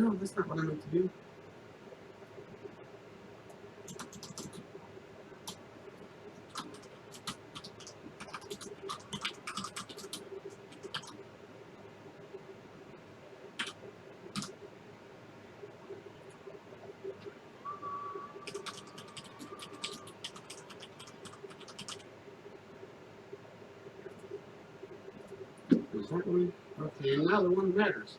No, that's not what I meant to do. Is that one? Okay, now the one matters.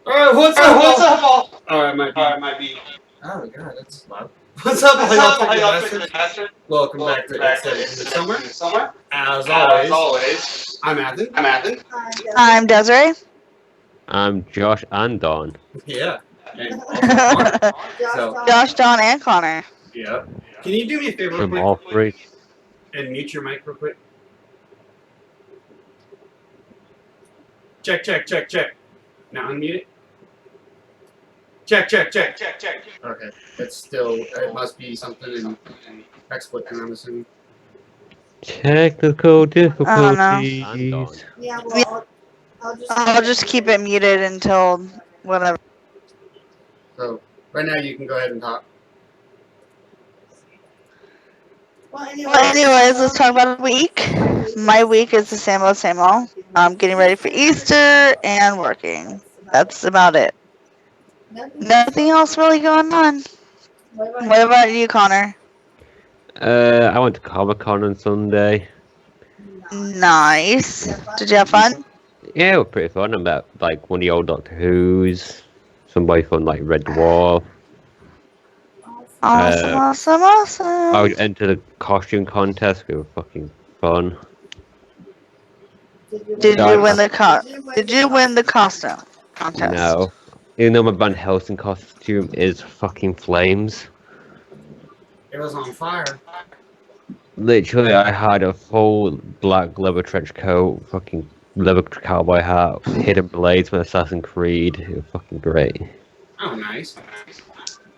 Alright, what's up, all? Oh, it might be. Oh, God, that's loud. What's up, all y'all chicken bastards? Welcome back to It's 17 Summer. As always, I'm Athen. I'm Desiree. I'm Josh and Don. Yeah. And also Connor. So, Josh, Don, and Connor. yeah. Can you do me a favor real From quick? all three. And mute your mic real quick? Check. Now unmute it. Check. Okay. It's still, it must be something in XSplit, I'm assuming. Technical difficulties. And Don. Yeah, well, I'll just keep it muted until whatever. So, right now you can go ahead and talk. Well, anyways, let's talk about the week. My week is the same old. I'm getting ready for Easter and working. That's about it. Nothing else really going on. What about you, Connor? I went to Comic-Con on Sunday. Nice. Did you have fun? Yeah, it was pretty fun. I met like one of the old Doctor Who's, somebody from like Red Dwarf. Awesome. I entered a costume contest. It was fucking fun. Did you win the costume contest? No. Even though my Van Helsing costume is fucking flames. It was on fire. Literally, I had a full black leather trench coat, fucking leather cowboy hat, hidden blades from Assassin's Creed. It was fucking great. Oh, nice.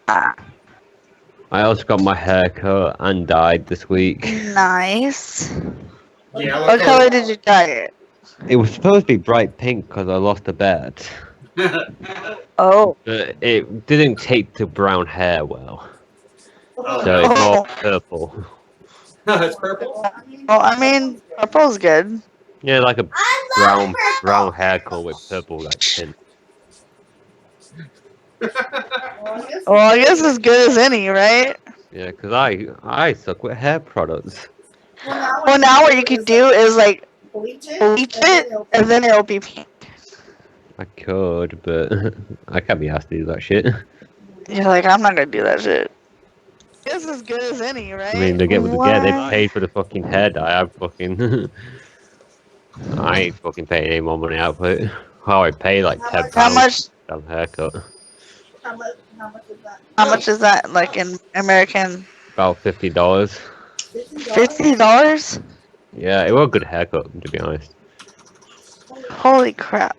I also got my hair cut and dyed this week. Nice. Yeah, What color did you dye it? It was supposed to be bright pink because I lost a bet. Oh. But it didn't take to brown hair well. Oh, So it's more purple. it's purple? Well, I mean, purple's good. Yeah, like a brown hair color with purple like tint. Well, I guess as good as any, right? Yeah, because I suck with hair products. Well, now what you could do is like bleach it, and then it'll be pink. I could, but I can't be asked to do that shit. You're like, I'm not gonna do that shit. It's as good as any, right? I mean, they get what they get. They paid for the fucking hair dye. I ain't fucking paying any more money out for it. Oh, I pay like £10 How much? for a haircut. How much is that, like in American? About $50. $50? Yeah, it was a good haircut, to be honest. Holy crap!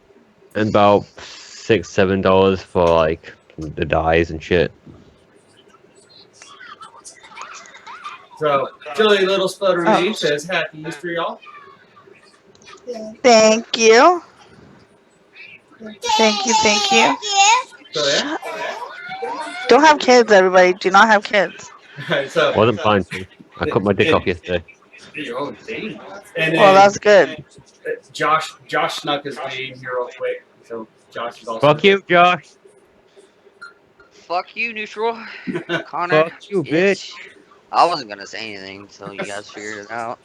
And about $6-7 for like the dyes and shit. So, Jilly Little Sputter Me says, Happy Easter, y'all. Thank you. Thank you. So, yeah. Don't have kids, everybody. Do not have kids. Alright, so. Wasn't planning to. I cut my dick off yesterday. Oh, dang. And Well, that's good. Josh snuck his name here real quick. So, Josh is also. Fuck you, Josh. Fuck you, neutral. Connor. Fuck you, bitch. I wasn't gonna say anything until you guys figured it out.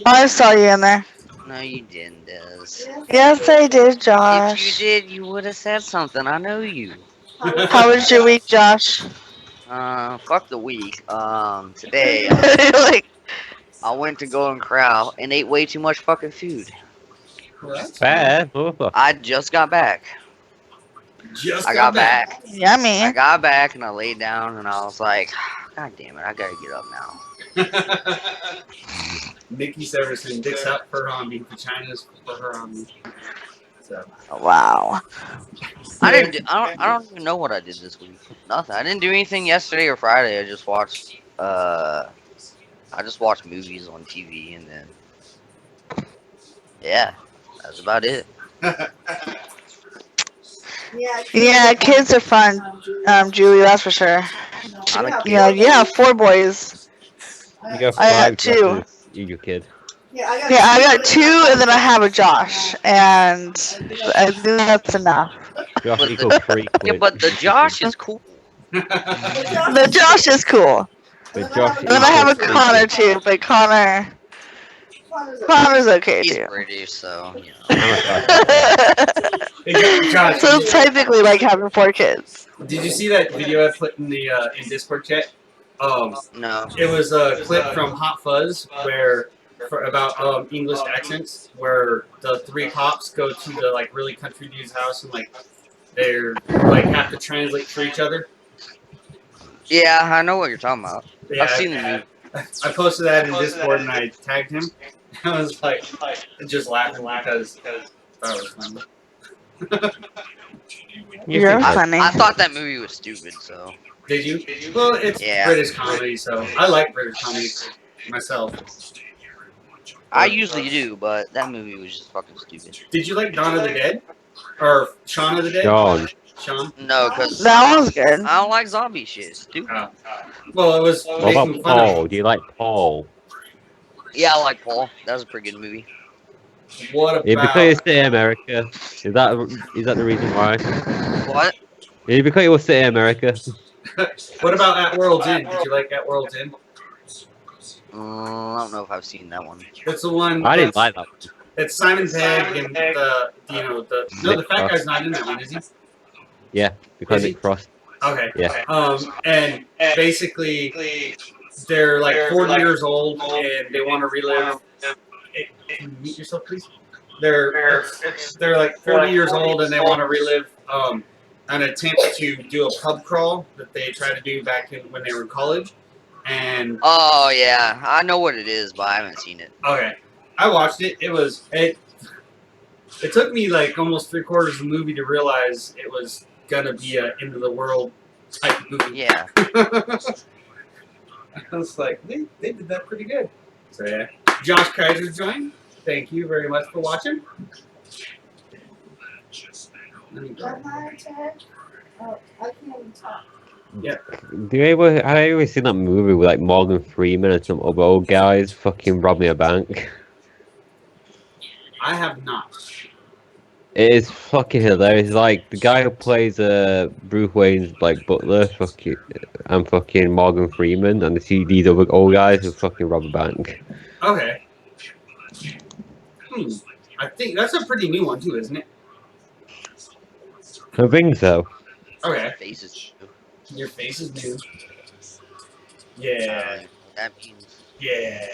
I saw you in there. No, you didn't, Des. Yes, I did, Josh. If you did, you would have said something. I know you. How was your week, Josh? Fuck the week. Today, Like, I went to Golden Corral and ate way too much fucking food. Bad, motherfucker. I just got back. I got back. Yummy. I got back and I laid down and I was like, God damn it, I gotta get up now. Nikki Severson, dicks out for Hami, vaginas for her Hami. So. Wow. I didn't. I don't even know what I did this week. Nothing. I didn't do anything yesterday or Friday. I just watched. I just watched movies on TV and then. Yeah, that's about it. Yeah, kids are fun, Julie, that's for sure. I'm a kid. Yeah, 4 boys. You got I got 5 2. Joshes, you kid. Yeah, I got 2, and then I have a Josh, and I think that's enough. Josh But equals 3 yeah, quid. but the Josh is cool. The Josh is cool. But Josh And then I have a equals 3 Connor quid. too, but Connor's okay He's too. British, so you know. I'm a Josh, So it's technically like having 4 kids. did you see that video I put in the in Discord chat? No. It was a clip from Hot Fuzz about English accents, where the 3 cops go to the like really country dude's house and like they're like have to translate for each other. Yeah, I know what you're talking about. Yeah, I've seen the movie. I posted that in Discord and I tagged him. I was like just laughing because that was funny. You're think so? funny. I thought that movie was stupid, so. Did you? Well, it's Yeah. British comedy, so I like British comedy myself. I usually do, but that movie was just fucking stupid. Did you like Dawn of the Dead? Or Shaun of the Dead? John. Sean? No, because That one's good. I don't like zombie shit. It's stupid. Well, it was What about making fun of Paul? Do you like Paul? Yeah, I like Paul. That was a pretty good movie. what about... Yeah, because it's in America. Is that the reason why? What? Yeah, because it was set in America. what about At World's End? Did you like At World's End? I don't know if I've seen that one. It's the one... I didn't like that. It's Simon Pegg and the fat guy's not in that one, is he? Yeah, because Is he? it crossed. Okay. Yeah. And basically, they're like 40 years old and they want to relive. Hey, can you mute yourself, please? They're like 40 years old and they want to relive an attempt to do a pub crawl that they tried to do back when they were in college. And Oh yeah, I know what it is, but I haven't seen it. okay, I watched it. It took me like almost 3/4 of the movie to realize it was gonna be a end of the world type movie. Yeah. I was like, they did that pretty good. So yeah, Josh Kaiser joined. Thank you very much for watching. Let me go. Do you ever? Have you ever seen that movie with like Morgan Freeman and some other old guys fucking robbing a bank? I have not. It is fucking hilarious. Like the guy who plays Bruce Wayne's like butler, and fucking Morgan Freeman, and these other old guys who fucking rob a bank. Okay. I think that's a pretty new one too, isn't it? I think so. Okay. Faces. Your face is new. Yeah. That means. Yeah.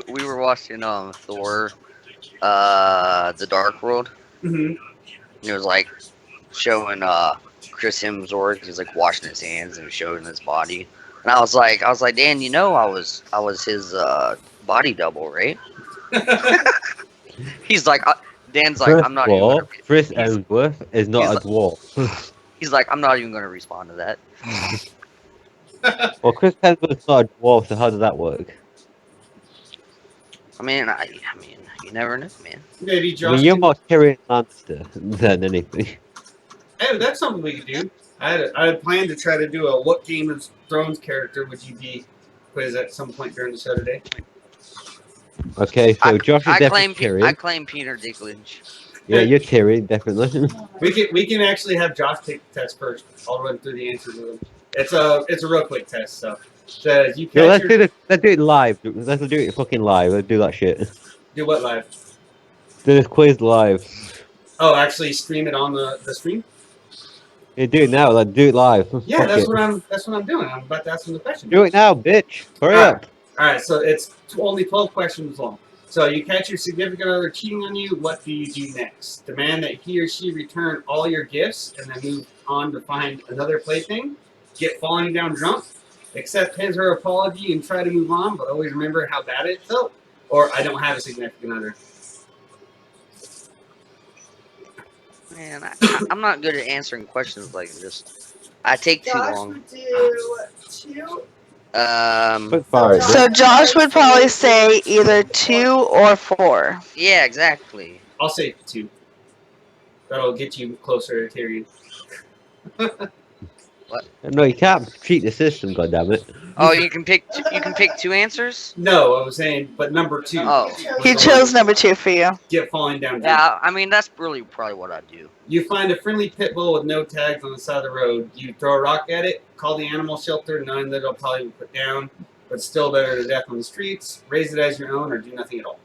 We were watching Thor, The Dark World. Mhm. It was like showing Chris Hemsworth. He's like washing his hands and showing his body. And I was like, Dan, you know, I was his body double, right? He's like, Dan's like, I'm not even. Gonna, Chris Hemsworth is not a dwarf. He's like, I'm not even going to respond to that. Well, Chris Hemsworth's not a dwarf, so how does that work? I mean, you never know, man. Maybe I Josh. mean, you're more Tyrion Lannister than anything. Hey, that's something we could do. I had planned to try to do a what Game of Thrones character would you be quiz at some point during the show today. Okay, so Josh is definitely Tyrion. I claim Peter Dinklage. Yeah, you're Tyrion, definitely. We can actually have Josh take the test first. I'll run through the answers with him. It's a real quick test, so you No, catch let's do it live. Let's do it fucking live. Let's do that shit. do what live? Do this quiz live. Oh, actually stream it on the stream? Yeah, do it now. Let's do it live. Yeah, Fuck that's it. what I'm doing. I'm about to ask him the question. Do it now, bitch. Hurry up. Alright, so it's only 12 questions long. So you catch your significant other cheating on you, what do you do next? Demand that he or she return all your gifts and then move on to find another plaything? Get falling down drunk? Accept his or her apology and try to move on, but always remember how bad it felt? Or I don't have a significant other? Man, I'm not good at answering questions like this. I take too long. Would do 2. Quick fire it, So Nick. Josh would probably say either 2 or 4. Yeah, exactly. I'll say 2. That'll get you closer to Tyrion. No, you can't cheat the system, goddammit. Oh, you can pick 2 answers. No, I was saying, but number 2. Oh. He chose number 2 for you. Get falling down. Yeah, I mean that's really probably what I do. You find a friendly pit bull with no tags on the side of the road. You throw a rock at it, call the animal shelter, knowing that it'll probably be put down, but still better to death on the streets. Raise it as your own, or do nothing at all.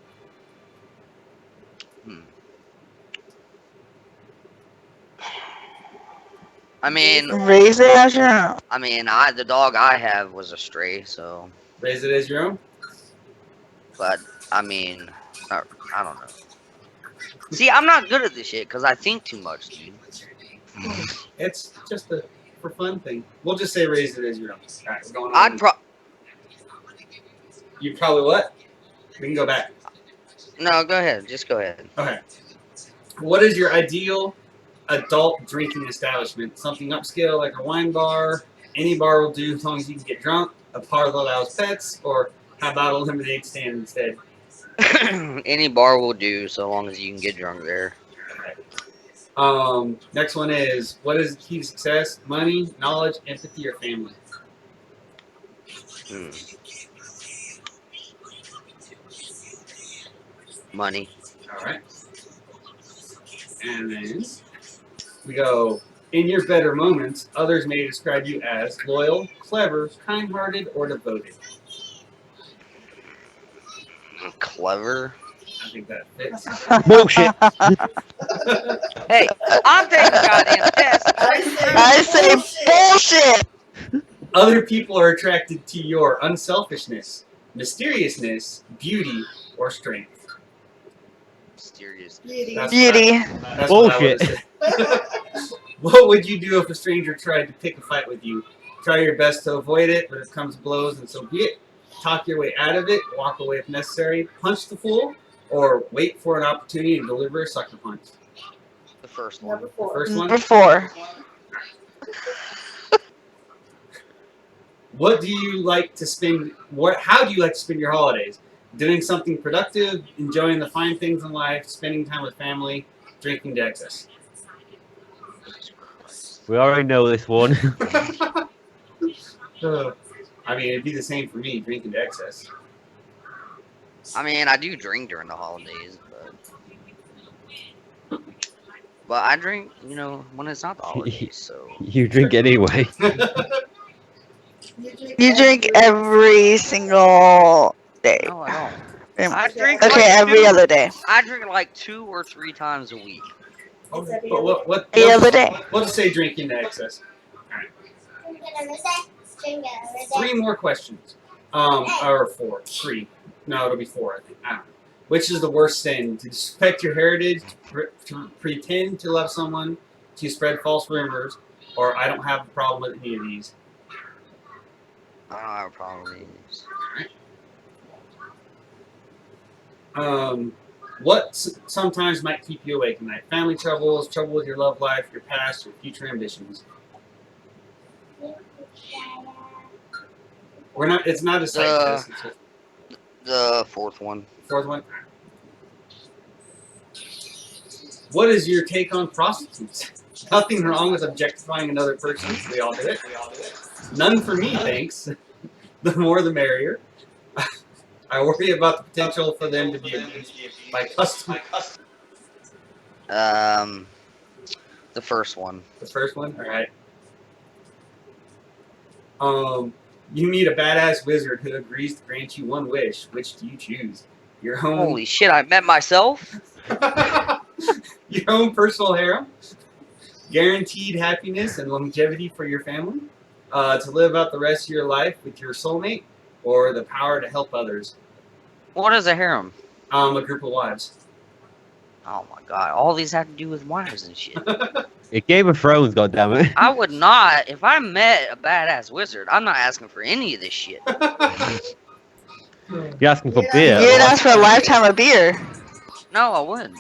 I mean, Raise it as your own. I mean, the dog I have was a stray, so. Raise it as your own. But I mean, I don't know. See, I'm not good at this shit because I think too much, dude. It's just a for fun thing. We'll just say raise it as your own. All right, we're going on. You probably what? We can go back. No, go ahead. Just go ahead. Okay. What is your ideal adult drinking establishment? Something upscale like a wine bar. Any bar will do as long as you can get drunk. A bar that allows pets, or how about a lemonade stand instead? Any bar will do so long as you can get drunk there. Okay. Next one is, what is the key to success? Money, knowledge, empathy, or family? Money. All right. And then we go, in your better moments, others may describe you as loyal, clever, kind-hearted, or devoted. Clever. I think that fits. Bullshit. Hey, I'm taking a goddamn test. I say bullshit. Other people are attracted to your unselfishness, mysteriousness, beauty, or strength. Mysterious. Beauty. That's Bullshit. What I would've said. What would you do if a stranger tried to pick a fight with you? Try your best to avoid it, but if it comes to blows, and so be it. Talk your way out of it, walk away if necessary, punch the fool, or wait for an opportunity to deliver a sucker punch. The first one. The first one? Number 4. What do you like to spend? How do you like to spend your holidays? Doing something productive, enjoying the fine things in life, spending time with family, drinking to excess. We already know this one. I mean, it'd be the same for me, drinking to excess. I mean, I do drink during the holidays, but I drink, when it's not the holidays. So You drink anyway. You drink every single day. no, I don't. I drink Okay, like every other day. I drink like 2 or 3 times a week. But what Every other day. We'll just say drinking to excess. All right. 3 more questions. Or 4. 3. No, it'll be 4, I think. I don't know. Which is the worst sin? To suspect your heritage, to pretend to love someone, to spread false rumors, or I don't have a problem with any of these. I don't have a problem with these. What sometimes might keep you awake at night? Family troubles, trouble with your love life, your past, your future ambitions. It's not a sight test. It's just The 4th one. 4th one. What is your take on prostitutes? Nothing wrong with objectifying another person. We all do it. None for me, thanks. The more the merrier. I worry about the potential for them to be abused by custom. The first one. The first one? Alright. You meet a badass wizard who agrees to grant you one wish. Which do you choose? Your own... Holy shit, I met myself? Your own personal harem? Guaranteed happiness and longevity for your family? To live out the rest of your life with your soulmate? Or the power to help others? What is a harem? A group of wives. Oh my god, all these have to do with wives and shit. It Game of Thrones, goddammit. I would not, if I met a badass wizard, I'm not asking for any of this shit. You're asking for beer. You'd ask for a lifetime of beer. No, I wouldn't.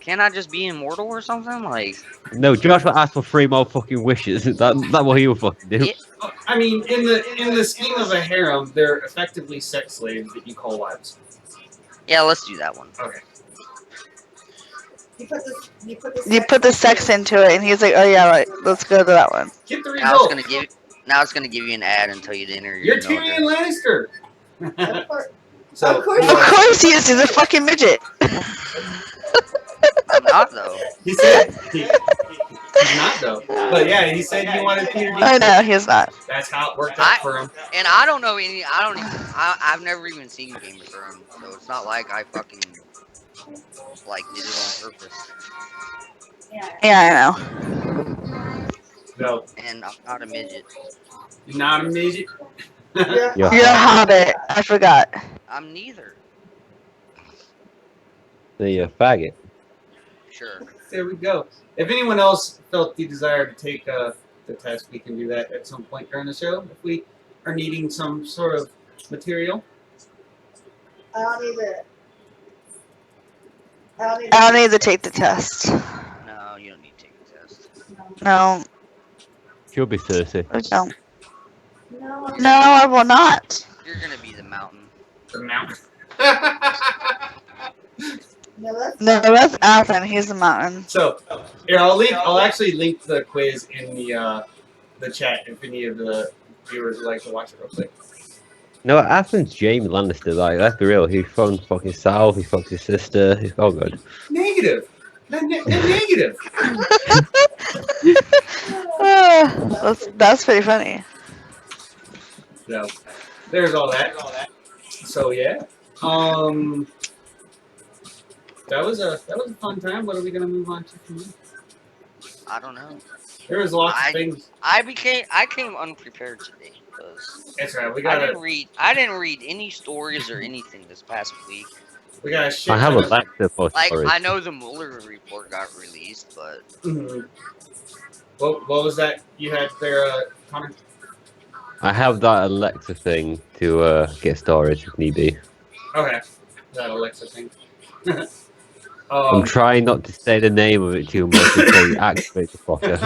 Can't I just be immortal or something? Like, No, Joshua asked for 3 more fucking wishes. That what he would fucking do. Yeah. I mean, in the scheme of a harem, they're effectively sex slaves that you call wives. yeah, let's do that one. Okay. You put the sex into it, and he's like, "Oh yeah, right. Let's go to that one." Get the Now it's result. gonna give you an ad and tell you to enter You're your email Tyrion address. Lannister. So, Of course he is. He's a fucking midget. I'm not though. he said he's not though. But yeah, he said he wanted Peter Dinklage. I know he's not. That's how it worked out for him. And I don't know any. I've never even seen Game of Thrones, so it's not like I fucking like did it on purpose. Yeah, I know. No, And I'm not a midget. you're not a midget. You're You're a hobbit. I forgot. I'm neither. a faggot. Sure. There we go. If anyone else felt the desire to take the test, we can do that at some point during the show. If we are needing some sort of material. I don't need to take the test. No, you don't need to take the test. No, She'll be Cersei. I don't. No, I will not. You're gonna be the mountain. The mountain. No, that's Athen. He's the mountain. So, here I'll actually link the quiz in the chat if any of the viewers would like to watch it real quick. No, Athens Jaime Lannister, like, let's be real, he phoned fucking Sal, he fucked his sister, he's all good. Negative. They're negative. That's pretty funny. So, there's all that. So yeah. That was a fun time. What are we gonna move on to from here? I don't know. There was lots of things. I came unprepared today because That's right. I didn't read any stories or anything this past week. We got a shit. I have a lecture for Like stories. I know the Mueller report got released, but Mhm. What was that you had there, Connor? I have that Alexa thing to get storage if need be. Okay. That Alexa thing. I'm trying not to say the name of it too much until you activate the fucker.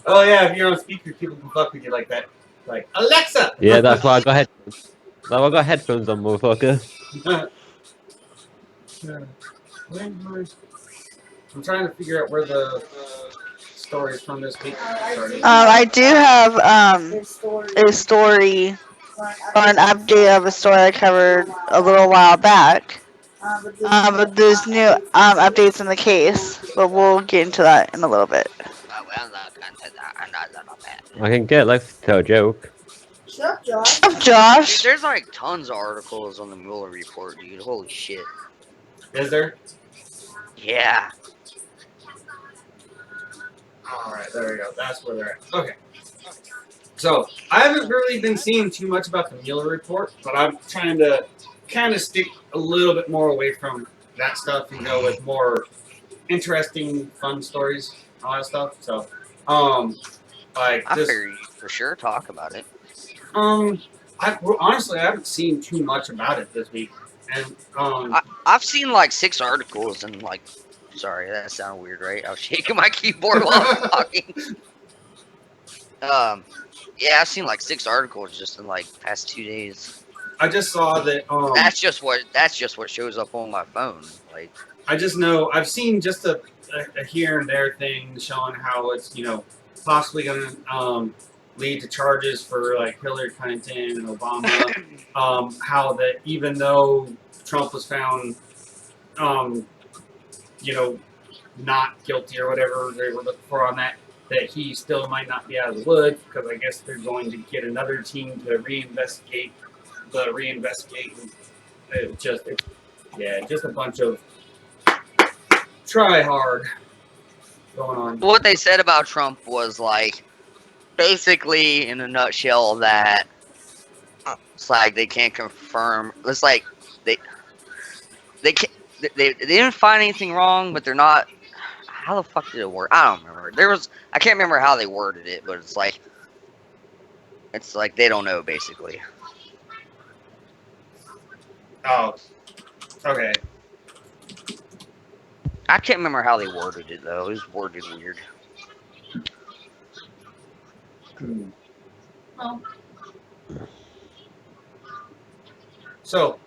Oh yeah, if you're on speaker, people can fuck with you like that. Like Alexa. Yeah, that's why I got headphones. That's why I got headphones on, motherfucker. I'm trying to figure out where the stories from this week started. I do have a story or an update of a story I covered a little while back. But there's new updates in the case, but we'll get into that in a little bit. I can get Alexa to tell a joke. Shut up, Josh. Dude, there's like tons of articles on the Mueller report, dude. Holy shit. Is there? Yeah. Alright, there we go. That's where they're at. Okay. So, I haven't really been seeing too much about the Mueller report, but I'm trying to kind of stick a little bit more away from that stuff and go with more interesting, fun stories, all that stuff. So, like, I just, figure you for sure talk about it. honestly, I haven't seen too much about it this week. And, I've seen like 6 articles and like, sorry, that sounded weird, right? I was shaking my keyboard while I was talking. Yeah, I've seen like 6 articles just in like past 2 days. I just saw that, that's just what shows up on my phone. Like, I just know I've seen just a here and there thing showing how it's, you know, possibly going to lead to charges for like Hillary Clinton and Obama. How that even though Trump was found, you know, not guilty or whatever they were looking for on that he still might not be out of the woods because I guess they're going to get another team to reinvestigate. Just a bunch of try hard going on. what they said about Trump was like, basically in a nutshell, that it's like they can't confirm. It's like they didn't find anything wrong, but they're not. How the fuck did it work? I don't remember. I can't remember how they worded it, but it's like they don't know basically. Oh, okay. I can't remember how they worded it though. It was worded weird. So,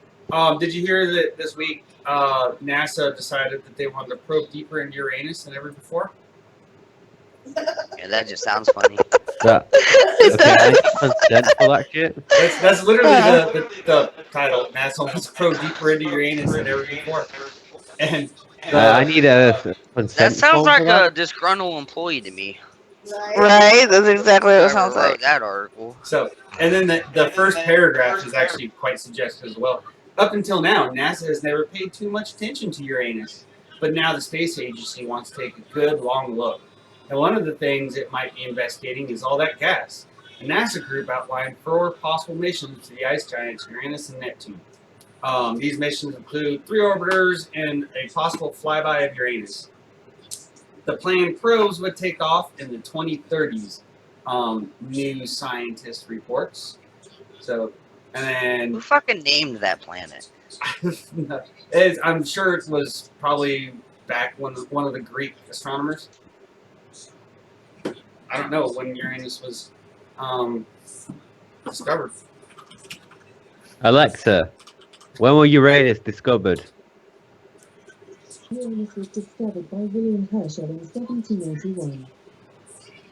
did you hear that this week NASA decided that they wanted to probe deeper into Uranus than ever before? Yeah, that just sounds funny. That, okay, I need consent for that shit. That's literally the title. NASA wants to probe deeper into Uranus than ever before. And I need a That consent sounds form for like that. a disgruntled employee to me. Right? That's exactly what it Whoever sounds wrote like. that article. so, and then the first paragraph is actually quite suggestive as well. Up until now, NASA has never paid too much attention to Uranus, but now the space agency wants to take a good long look. And one of the things it might be investigating is all that gas. A NASA group outlined 4 possible missions to the ice giants Uranus and Neptune. These missions include 3 orbiters and a possible flyby of Uranus. The planned probes would take off in the 2030s, New Scientist reports. So, and Who fucking named that planet? then I'm sure it was probably back when one of the Greek astronomers. I don't know when Uranus was discovered. Alexa, when was Uranus discovered? Uranus was discovered by William Herschel in 1781.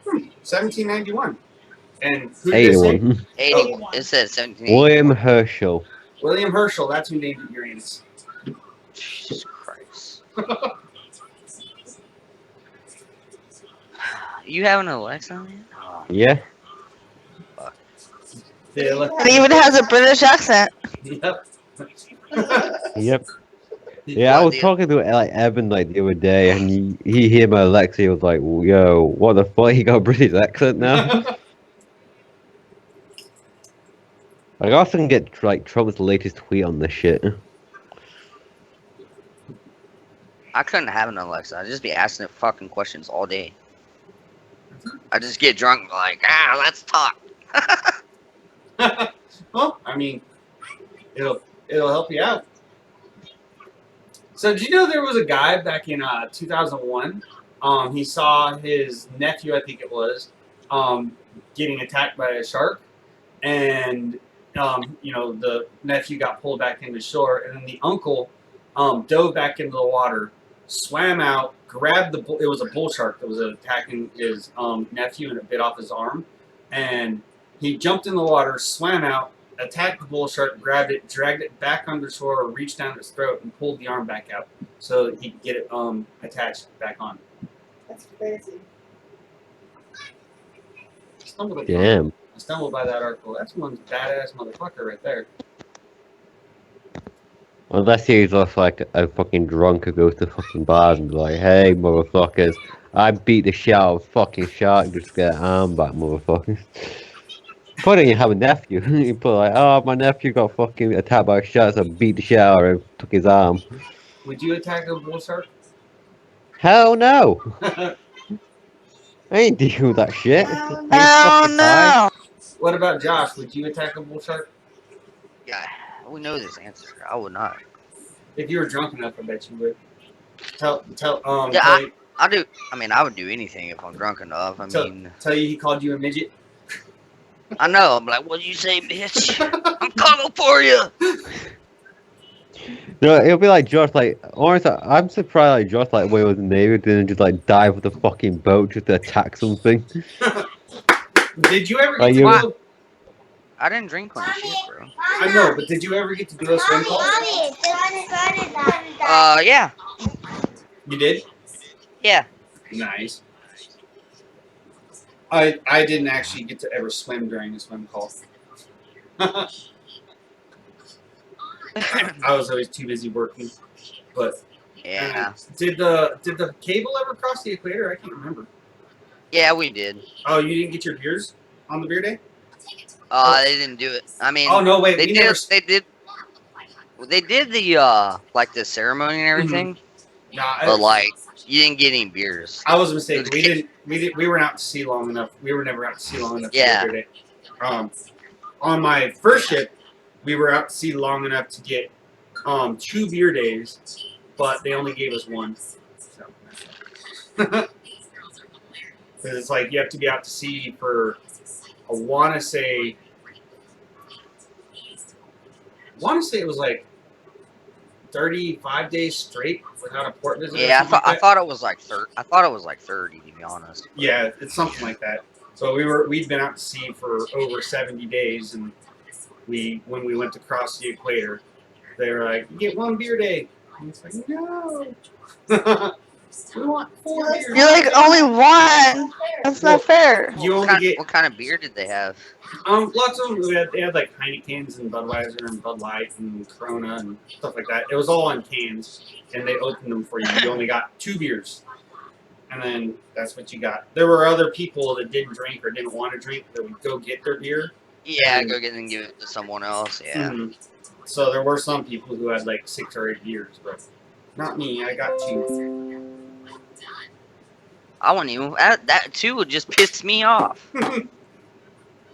1791. And who did they say? 81. 80. It says 17. William Herschel. William Herschel. That's who named it Uranus. Jesus Christ. You have an Alexa, man? Oh, Yeah. It even has a British accent. Yep. Yep. Yeah, I was talking to like Evan like the other day, and he heard my Alexa. He was like, "Yo, what the fuck? He got a British accent now." I often get like Trump's latest tweet on this shit. I couldn't have an Alexa. I'd just be asking it fucking questions all day. I just get drunk like, let's talk. Well, I mean, it'll help you out. So, did you know there was a guy back in 2001? He saw his nephew, I think it was, getting attacked by a shark, and the nephew got pulled back into shore, and then the uncle dove back into the water, swam out, grabbed the bull. It was a bull shark that was attacking his nephew, and it bit off his arm, and he jumped in the water, swam out, attacked the bull shark, grabbed it, dragged it back under shore, reached down its throat, and pulled the arm back out so that he could get it attached back on. That's crazy. Damn. I stumbled by that article. That's one badass motherfucker right there. Unless he's just like a fucking drunk who goes to fucking bars and be like, "Hey, motherfuckers, I beat the shit out of a fucking shark just to get an arm back, motherfuckers." Why don't you have a nephew? You put like, "Oh, my nephew got fucking attacked by a shark, so I beat the shit out of him, took his arm." Would you attack a bull shark? Hell no! I ain't dealing with that shit. Oh no! What about Josh? Would you attack a bull shark? Yeah, we know this answer. I would not. If you were drunk enough, I bet you would. Yeah, tell you, I do. I mean, I would do anything if I'm drunk enough. I mean, tell you he called you a midget. I know. I'm like, what'd you say, bitch? I'm coming for you. No, it'll be like Josh, like, honestly, I'm surprised like Josh, like, when he was in the Navy, didn't just like dive with a fucking boat just to attack something. Did you ever get Like, to you- do? I didn't drink on shit, bro. I know, but did you ever get to do a swim call? Yeah. You did. Yeah. Nice. I didn't actually get to ever swim during a swim call. I was always too busy working. But Yeah. did the cable ever cross the equator? I can't remember. Yeah, we did. Oh, you didn't get your beers on the beer day? They didn't do it. I mean, Oh no, wait, they we did. never. They did the like the ceremony and everything, Nah, but like you didn't get any beers. I was mistaken. We weren't out to sea long enough. We were never out to sea long enough. Yeah. To get on my first ship, we were out to sea long enough to get 2 beer days, but they only gave us 1. Because it's like you have to be out to sea for, I want to say it was like 35 days straight without a port visit. Yeah, or something I like thought it was like 30. I thought it was like 30 to be honest. that. Yeah, it's something like that. So we'd been out to sea for over 70 days, and when we went to cross the equator, they were like, "You get 1 beer day." And it's like, no, we want 4 beers. You're like only one. That's not fair. You only get What kind of beer did they have? lots of them. They had like Heinekens and Budweiser and Bud Light and Corona and stuff like that. It was all on cans, and they opened them for you. You only got 2 beers, and then that's what you got. There were other people that didn't drink or didn't want to drink that would go get their beer. Yeah, go get it and give it to someone else. Yeah. Mm-hmm. So there were some people who had like 6 or 8 beers, but not me. I got 2. I wouldn't even. That too would just piss me off.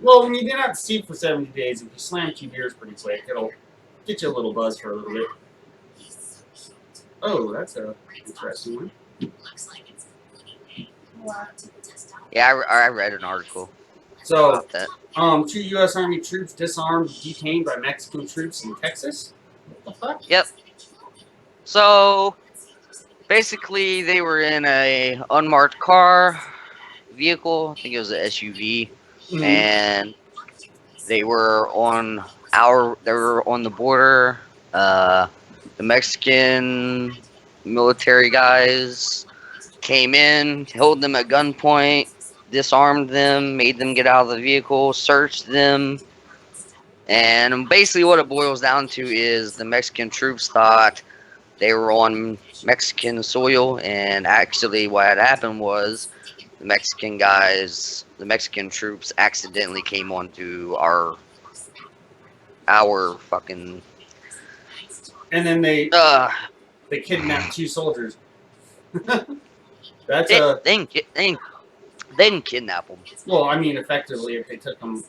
Well, when you've been out to sea for 70 days, if you slam 2 beers pretty quick, it'll get you a little buzz for a little bit. Oh, that's a interesting one. Yeah, I read an article So, about that. 2 U.S. Army troops disarmed, detained by Mexican troops in Texas. What the fuck? Yep. So basically, they were in a unmarked vehicle. I think it was an SUV, Mhm. and they were on the border. The Mexican military guys came in, held them at gunpoint, disarmed them, made them get out of the vehicle, searched them. And basically what it boils down to is the Mexican troops thought they were on Mexican soil, and actually what had happened was the Mexican troops accidentally came onto our fucking... And then they kidnapped 2 soldiers. That's They didn't kidnap them. well, I mean, effectively, if they took them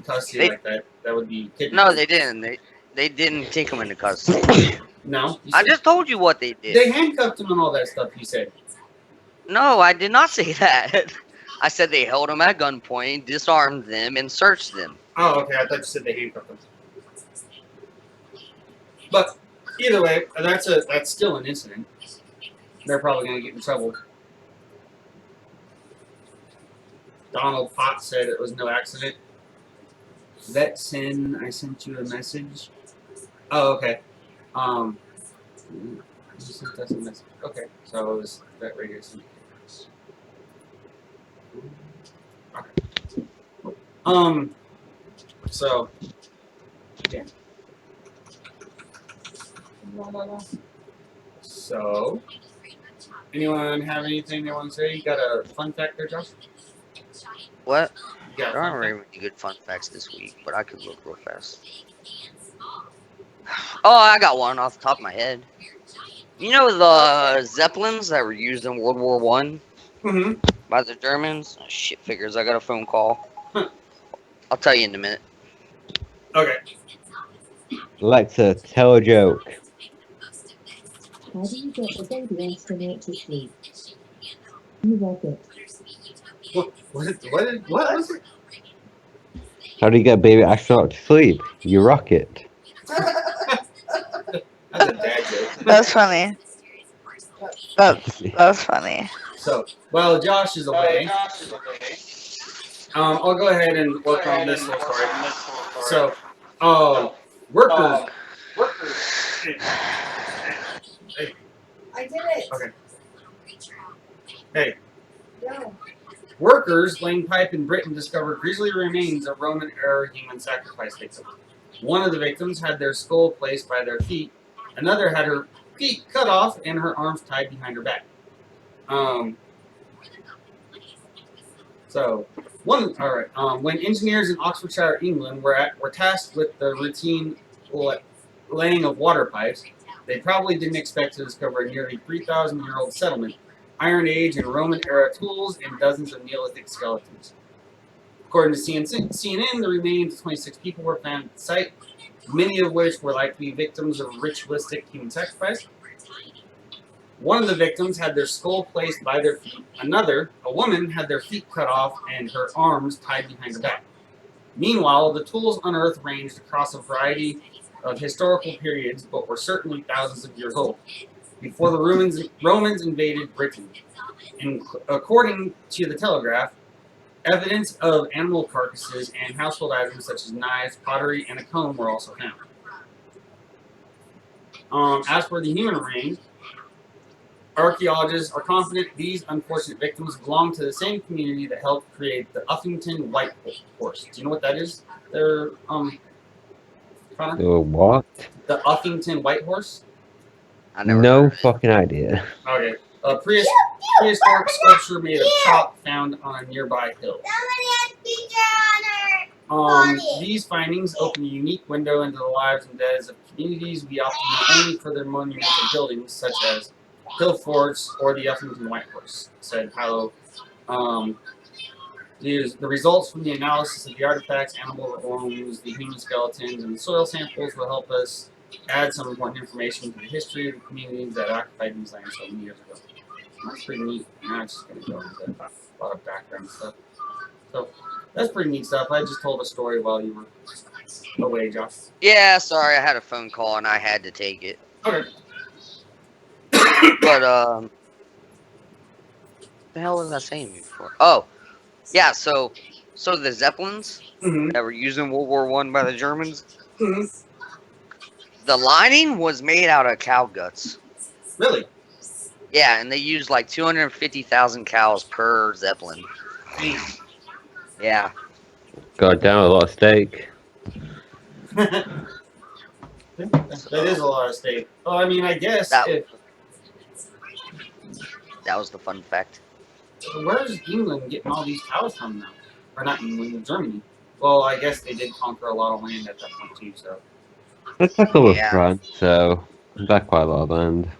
custody like that, that would be kidnapping. No, they didn't. They didn't take them into custody. No? I just told you what they did. They handcuffed him and all that stuff, you said. No, I did not say that. I said they held them at gunpoint, disarmed them, and searched them. Oh, okay, I thought you said they handcuffed him. But either way, that's still an incident. They're probably going to get in trouble. Donald Potts said it was no accident. Vetsin, I sent you a message. Oh, okay. You sent us a message. Okay, so it was that radio syndicate. Okay. So, yeah. So, anyone have anything they want to say? You got a fun fact there, Josh? What? You got There a aren't fun very fact? many good fun facts this week, but I could look real fast. Oh, I got one off the top of my head. You know the Zeppelins that were used in World War One Mm-hmm. by the Germans? Oh, shit figures, I got a phone call. I'll tell you in a minute. Okay. Alexa, tell a joke. How do you get the baby astronaut to sleep? You rock it. What was it? How do you get a baby astronaut to sleep? You rock it. That's a dad joke. That's funny. That's funny. So, while Josh is away, I'll go ahead and work on this little story. So, workers. Hey. I did it. Okay. Hey. No. Workers laying pipe in Britain discovered grisly remains of Roman-era human sacrifice victims. One of the victims had their skull placed by their feet. Another had her feet cut off and her arms tied behind her back. When engineers in Oxfordshire, England, were tasked with the routine laying of water pipes, they probably didn't expect to discover a nearly 3,000-year-old settlement, Iron Age and Roman-era tools, and dozens of Neolithic skeletons. According to CNN, the remains of 26 people were found at the site, many of which were likely victims of ritualistic human sacrifice. One of the victims had their skull placed by their feet. Another, a woman, had their feet cut off and her arms tied behind her back. Meanwhile, the tools unearthed ranged across a variety of historical periods, but were certainly thousands of years old, before the Romans invaded Britain. According to the Telegraph, evidence of animal carcasses and household items such as knives, pottery, and a comb were also found. As for the human remains, archaeologists are confident these unfortunate victims belong to the same community that helped create the Uffington White Horse. Do you know what that is? Connor? What? The Uffington White Horse? I never No heard of it. fucking idea. Okay. A prehistoric sculpture made of chalk found on a nearby hill. These findings open a unique window into the lives and deaths of communities we often know only for their monumental buildings, such as hill forts or the Uffington White Horse, said Paolo. The results from the analysis of the artifacts, animal bones, the human skeletons, and the soil samples will help us add some important information to the history of the communities that occupied these lands so many years ago. That's pretty neat. I'm just going to go into a lot of background stuff. So, that's pretty neat stuff. I just told a story while you were away, Josh. Yeah, sorry, I had a phone call and I had to take it. Okay. But the hell was I saying before? Oh, yeah. So the Zeppelins Mm-hmm. that were used in World War I by the Germans, Mm-hmm. the lining was made out of cow guts. Really? Yeah, and they used like 250,000 cows per Zeppelin. Damn. Yeah. God damn, a lot of steak. That is a lot of steak. Well, I mean, I guess That- if That was the fun fact. where's England getting all these cows from now? Or not England, Germany. Well, I guess they did conquer a lot of land at that point too, so. Let's tackle with Yeah. France, so that's quite a lot of land.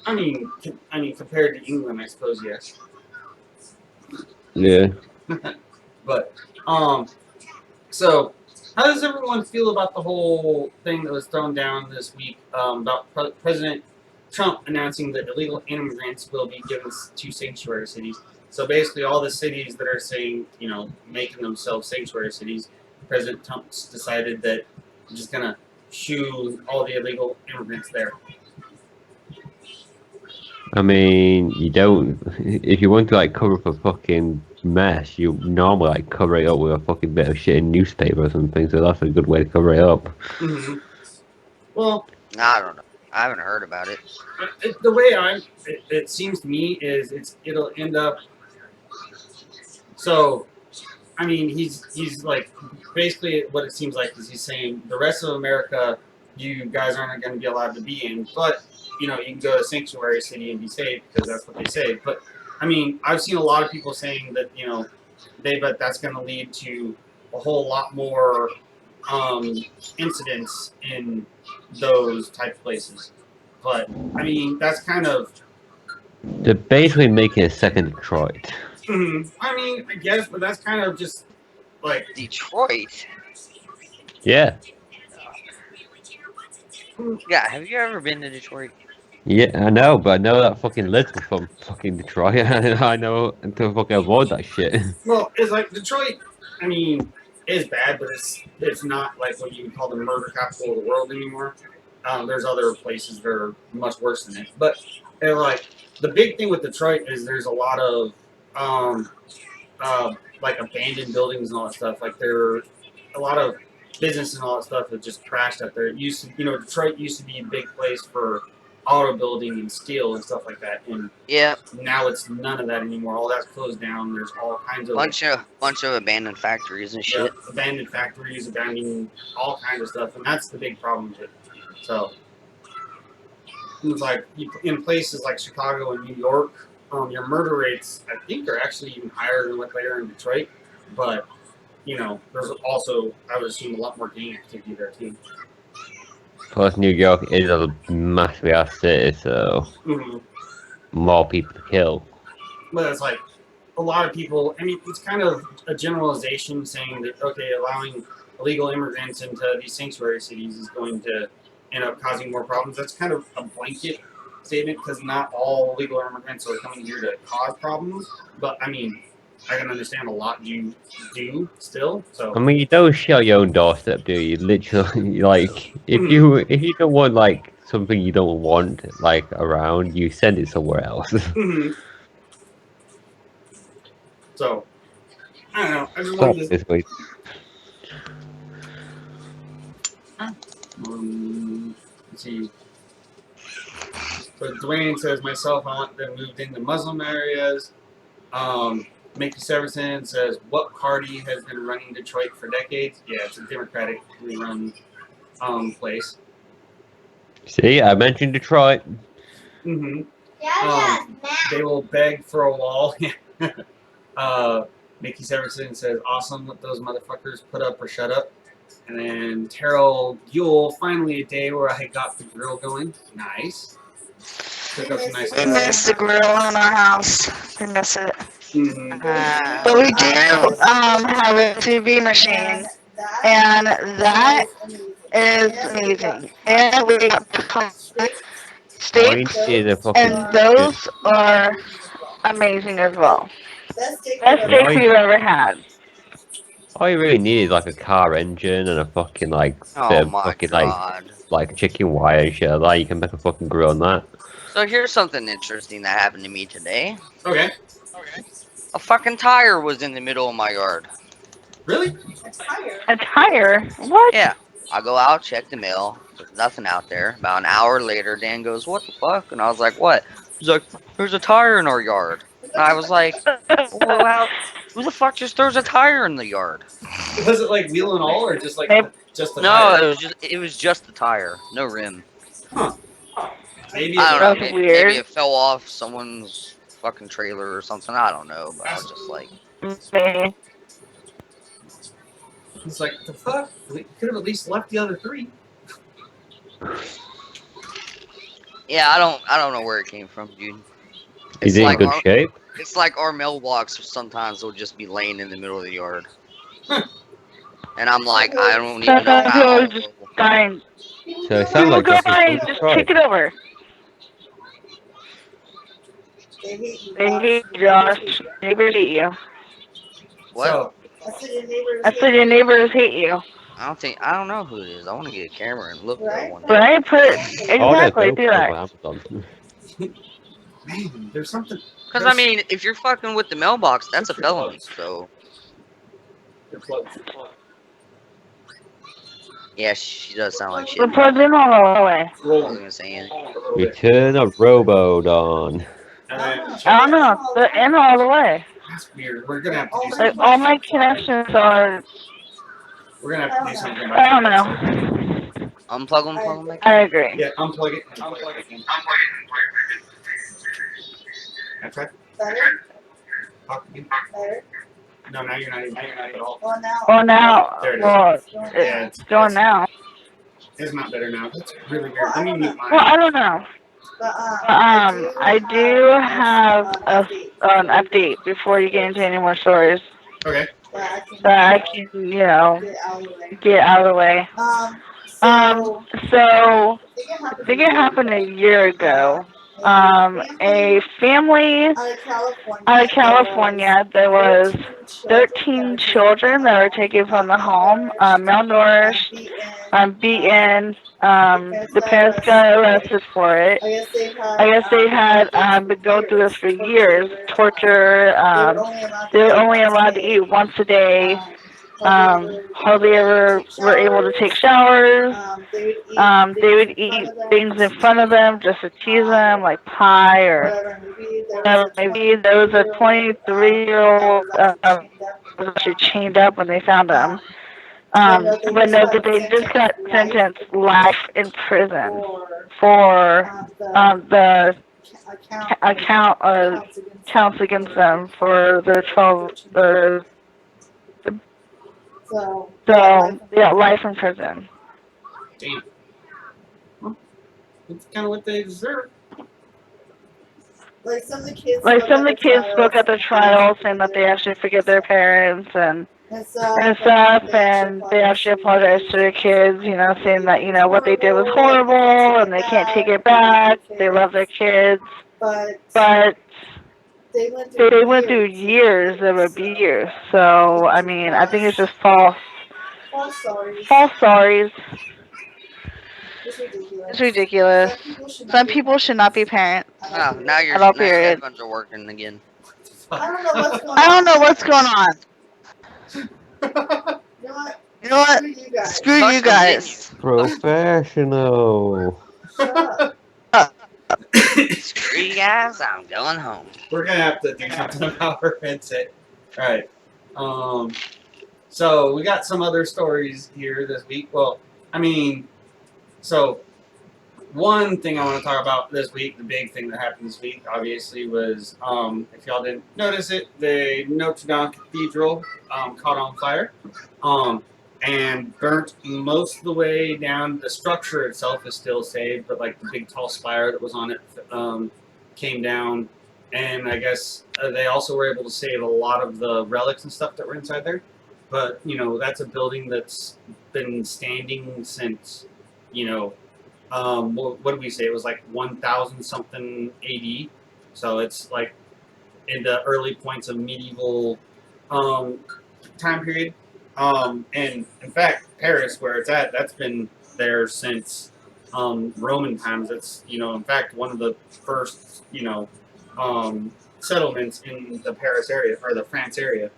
I mean, compared to England, I suppose yes. Yeah. But, so how does everyone feel about the whole thing that was thrown down this week about President Trump announcing that illegal immigrants will be given to sanctuary cities? So basically, all the cities that are saying, making themselves sanctuary cities, President Trump's decided that we're just gonna shoo all the illegal immigrants there. I mean, you don't. If you want to like cover up a fucking mess, you normally like cover it up with a fucking bit of shit in newspaper or something. So that's a good way to cover it up. Mm-hmm. Well, I don't know. I haven't heard about it. The way it seems to me is it'll end up. So, I mean, he's like basically what it seems like is he's saying the rest of America, you guys aren't going to be allowed to be in, but you can go to sanctuary city and be safe because that's what they say. But I mean, I've seen a lot of people saying that they bet that's going to lead to a whole lot more incidents in those type of places. But I mean, that's kind of. They're basically making a second Detroit. I mean, I guess, but that's kind of just like Detroit? Yeah. Yeah, have you ever been to Detroit? Yeah, I know, but I know that fucking Liz was from fucking Detroit. I know to fucking avoid that shit. Well, it's like Detroit. I mean, is bad, but it's not like what you would call the murder capital of the world anymore. There's other places that are much worse than it. But like the big thing with Detroit is there's a lot of like abandoned buildings and all that stuff. Like there are a lot of business and all that stuff that just crashed out there. It used to, Detroit used to be a big place for auto building and steel and stuff like that. And Yeah. now it's none of that anymore. All that's closed down. There's all kinds of Bunch of abandoned factories and shit. abandoned factories, abandoned all kinds of stuff, and that's the big problem with it. So it's like in places like Chicago and New York, your murder rates I think are actually even higher than what they are in Detroit. But there's also I would assume a lot more gang activity there too. Plus, New York is a massive ass city, so more people to kill. But it's like a lot of people. I mean, it's kind of a generalization saying that allowing illegal immigrants into these sanctuary cities is going to end up causing more problems. That's kind of a blanket statement because not all legal immigrants are coming here to cause problems. But I mean, I can understand a lot you do still. So I mean, you don't share your own doorstep, do you? Literally, like if you don't want like something you don't want like around, you send it somewhere else. So I don't know. I just Stop wanted to. this way. Let's see. But Dwayne says, myself, I want them moved into Muslim areas. Mickey Severson says, what party has been running Detroit for decades? Yeah, it's a democratically run place. See, I mentioned Detroit. Mm-hmm. Yeah, They will beg for a wall. Mickey Severson says, awesome, let those motherfuckers put up or shut up. And then Terrell Yule, finally a day where I got the grill going. Nice. Took up some nice We miss the grill in our house. We miss it. But we do have a TV machine, and that is amazing. And we got Mine steaks, is a fucking. and those are amazing as well. Best steak Mine, we've ever had. all you really need is like a car engine and a fucking like Oh bit of my fucking god. like chicken wire and shit. Like you can make a fucking grill on that. So here's something interesting that happened to me today. Okay. A fucking tire was in the middle of my yard. Really? A tire? What? Yeah. I go out, check the mail. There's nothing out there. About an hour later, Dan goes, "What the fuck?" And I was like, "What?" He's like, "There's a tire in our yard." And I was like, "Well, who the fuck just throws a tire in the yard?" Was it like wheel and all, or just like just the No, tire? it was just the tire, no rim. Huh. Maybe I don't know. That's Maybe weird. it fell off someone's fucking trailer or something. I don't know. But I was just like, Maybe. He's like, the fuck? We could have at least left the other three. yeah, I don't know where it came from, dude. Is it in good shape? It's like our mailbox sometimes will just be laying in the middle of the yard. And I'm like, I don't even know how. Just dying. So it sounds like People that's dying, just just kick it over. They hate you, Josh. Neighbors hate you. What? So, I said your neighbors hate you. I don't know who it is. I want to get a camera and look at one. But I put Oh, no, exactly do that. Amazon. man, there's something. Because I mean, if you're fucking with the mailbox, that's a felony. So Your plugs. yeah, she does sound like shit. The plug's in all the way. I wasn't gonna say anything. Return of Robodon. I don't know. They're in all the way. That's weird. We're gonna have to do Like something. all my connections are. We're gonna have to do something about I don't know. Unplug them, plug them back. I agree. Yeah, unplug it. Unplug it. That's right. Talk again. No, now you're not even at all. Well, now, There it is. well, Yeah, it's going now. It's not better now. That's really weird. Let me mute mine. Well, I don't know. I do have an update before you get into any more stories Okay. that I can, you know, get out of the way. So I think it happened a year ago. A family out of California, there was 13 children that were taken from the home, malnourished, beaten. The parents got arrested for it. I guess they had been going through this for years, torture. They were only allowed to eat once a day. Hardly ever were able to take showers. They would eat things in front of them just to tease them, like pie or maybe there was a 23-year-old was actually chained up when they found him. But no, but they just got sentenced life in prison for the counts against them for the 12. So yeah, life in prison. Damn. Well, that's kind of what they deserve. Like some of the kids spoke at the trial saying that they actually forget their parents and and stuff, and they actually apologized to their kids, you know, saying that, you know, what they did was horrible and they can't take it back. They love their kids, but they went through years of abuse. So, I mean, I think it's just false sorries. It's ridiculous. Some people should not be parents. Oh, now your At all, period. headphones are working again. I don't know what's going on. I don't know what's going on. You know what? Screw Touched you them, guys. Professional. Shut up. Screw you guys, I'm going home. We're gonna have to do something about our headset. Alright. So we got some other stories here this week. Well, I mean, so one thing I want to talk about this week, the big thing that happened this week, obviously, was if y'all didn't notice it, the Notre Dame Cathedral caught on fire and burnt most of the way down. The structure itself is still saved, but like the big tall spire that was on it came down. And I guess they also were able to save a lot of the relics and stuff that were inside there. But, you know, that's a building that's been standing since, you know, what did we say? It was like 1000 something AD. So it's like in the early points of medieval time period. And in fact, Paris, where it's at, that's been there since Roman times. It's, you know, in fact, one of the first, you know, settlements in the Paris area or the France area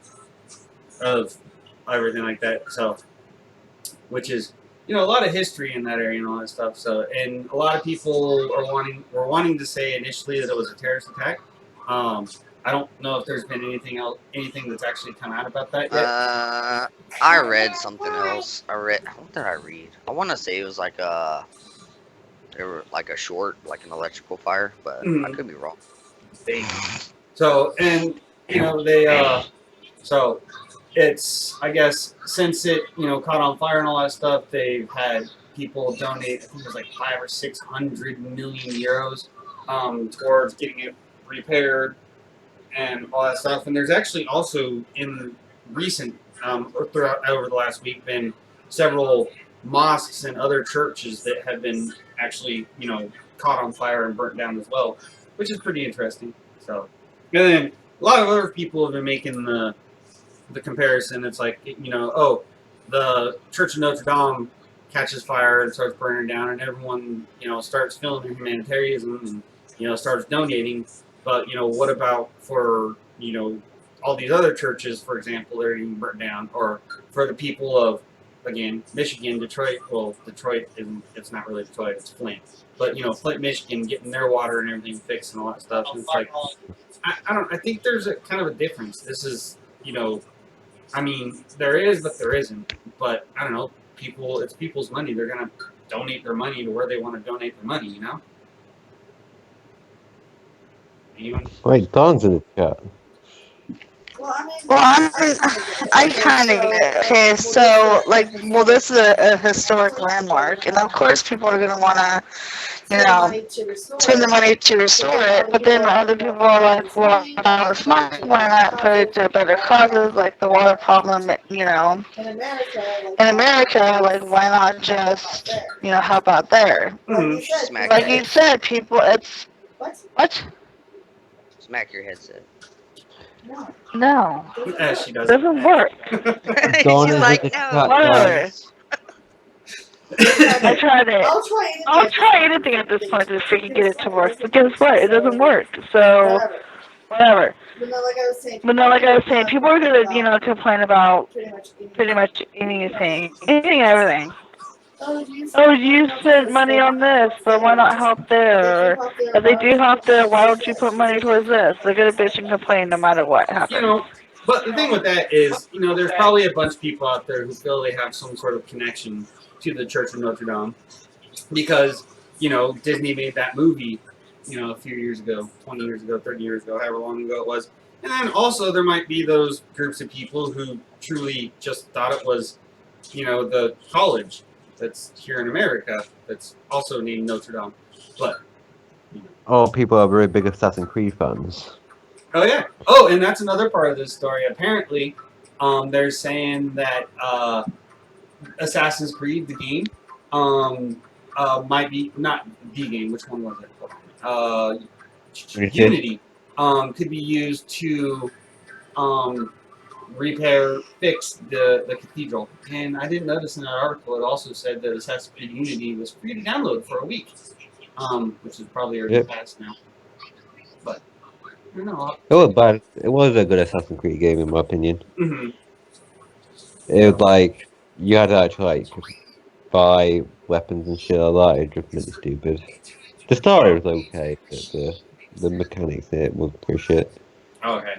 of everything like that. So, which is, you know, a lot of history in that area and all that stuff. So, and a lot of people were wanting to say initially that it was a terrorist attack. I don't know if there's been anything that's actually come out about that yet. I read something else. What did I read? I want to say it was like they were like a short, like an electrical fire, but I could be wrong. So, and you know, so it's, I guess, since it, you know, caught on fire and all that stuff, they've had people donate, I think it was like 500 or 600 million euros towards getting it repaired and all that stuff. And there's actually also in recent, throughout over the last week, been several mosques and other churches that have been actually, you know, caught on fire and burnt down as well, which is pretty interesting. So, and then a lot of other people have been making the comparison. It's like, you know, oh, the Church of Notre Dame catches fire and starts burning down, and everyone, you know, starts feeling their humanitarianism and, you know, starts donating. But, you know, what about for, you know, all these other churches, for example, that are even burnt down, or for the people of, again, Michigan, Detroit. Well, Detroit isn't, it's not really Detroit, it's Flint. But, you know, Flint, Michigan, getting their water and everything fixed and all that stuff. And it's like, I think there's a kind of a difference. This is, you know, I mean, there is, but there isn't. But, I don't know, it's people's money. They're going to donate their money to where they want to donate their money, you know? Anyone? Wait, Don's in the chat. Well, I kind of get it. Okay, so, like, well, this is a historic landmark, and of course people are going to want to, you know, spend the money to restore it, but then other people are like, well, it's money, why not put it to better causes, like the water problem, you know. in America, like, why not just, you know, help out there? Smack Like your you said, people, it's, what? Smack your headset. No. As she It does. doesn't work. Don She's is like, in the no. chat, Whatever. guys. I tried it. I'll try anything at this point to freaking get it to work. But guess what? It doesn't work. So, whatever. But no, like I was saying, people are gonna, you know, complain about pretty much anything, everything. Oh, you spent money on this, but why not help there? Or if they do help there, why don't you put money towards this? They're gonna bitch and complain no matter what happens. You know, but the thing with that is, you know, there's probably a bunch of people out there who feel they have some sort of connection to the Church of Notre Dame because, you know, Disney made that movie, you know, a few years ago, 20 years ago, 30 years ago, however long ago it was. And then also there might be those groups of people who truly just thought it was, you know, the college that's here in America that's also named Notre Dame. But, you know. Oh, people are very big Assassin's Creed fans. Oh, yeah. Oh, and that's another part of this story. Apparently, They're saying that Assassin's Creed, the game, might be not the game. Which one was it? Unity. Could be used to fix the cathedral. And I didn't notice in that article it also said that Assassin's Creed Unity was free to download for a week, which is probably already passed now. But I don't know. It was bad. It was a good Assassin's Creed game in my opinion. Mm-hmm. It was like you had to actually like buy weapons and shit like that. It just really stupid. The story was okay, but the mechanics in it was pretty shit. Oh, okay.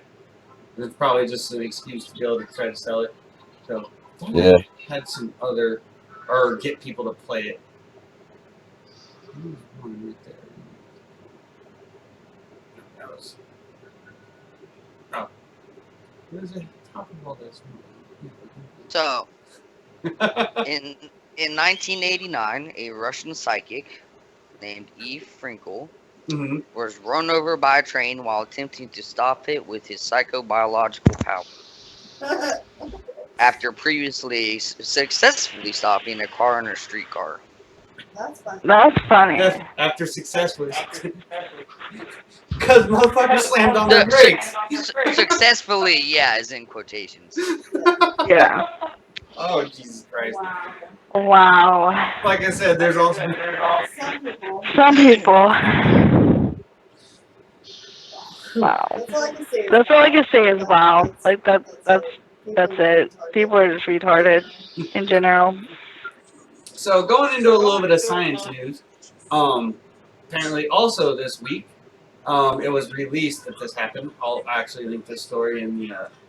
It's probably just an excuse to be able to try to sell it. So Yeah. had some other or get people to play it. There's one right there. That was. Oh. Where's the top of all this? So, in 1989, a Russian psychic named Eve Frankel Mm-hmm. was run over by a train while attempting to stop it with his psychobiological power. After previously successfully stopping a car in a streetcar. That's fun. That's funny. After successfully. Because motherfuckers slammed on their brakes. Successfully, yeah, is in quotations. Yeah. Oh, Jesus Christ. Wow. Like I said, there's also. Some people. Wow. That's all I can say. That's all I can say is wow. Like that's it. People are just retarded in general. So going into a little bit of science news, apparently also this week, it was released that this happened. I'll actually link this story in